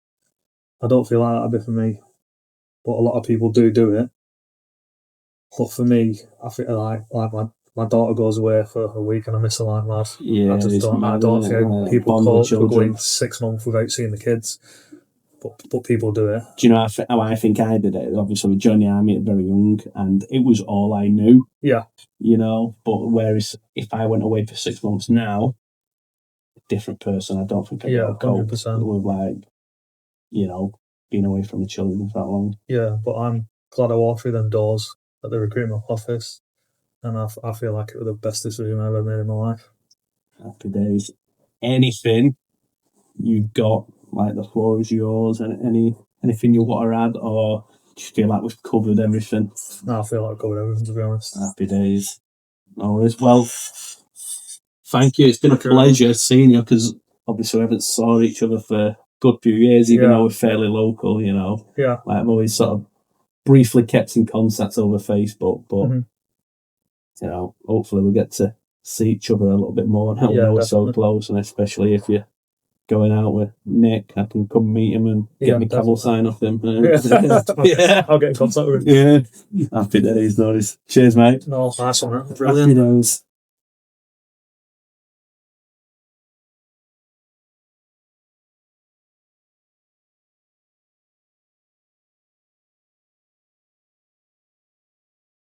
I don't feel like that'd be for me. But a lot of people do it. But for me, I feel like my daughter goes away for a week and I miss her like mad. Yeah, I don't think people cope for going 6 months without seeing the kids. But people do it. Do you know how I think I did it? Obviously, we joined the army at very young, and it was all I knew. Yeah. You know, but whereas if I went away for 6 months now, a different person, I don't think I'd cope 100%. with, like, you know, being away from the children for that long. Yeah, but I'm glad I walked through them doors at the recruitment office, and I feel like it was the best decision I ever made in my life. Happy days. Anything you've got? Like, the floor is yours, and anything you want to add, or do you feel like we've covered everything? No, I feel like I've covered everything, to be honest. Happy days. No worries. Well, thank you. It's been a pleasure seeing you, because obviously we haven't saw each other for a good few years, even though we're fairly local, you know. Yeah. Like, I've always sort of briefly kept in contact over Facebook, but, you know, hopefully we'll get to see each other a little bit more now we're so close, and especially if you're going out with Nick, I can come meet him and get me travel sign off him. Yeah, I'll get in contact with him. Yeah. Happy days, Norris. Cheers, mate. No, nice one, man. Brilliant. Happy days.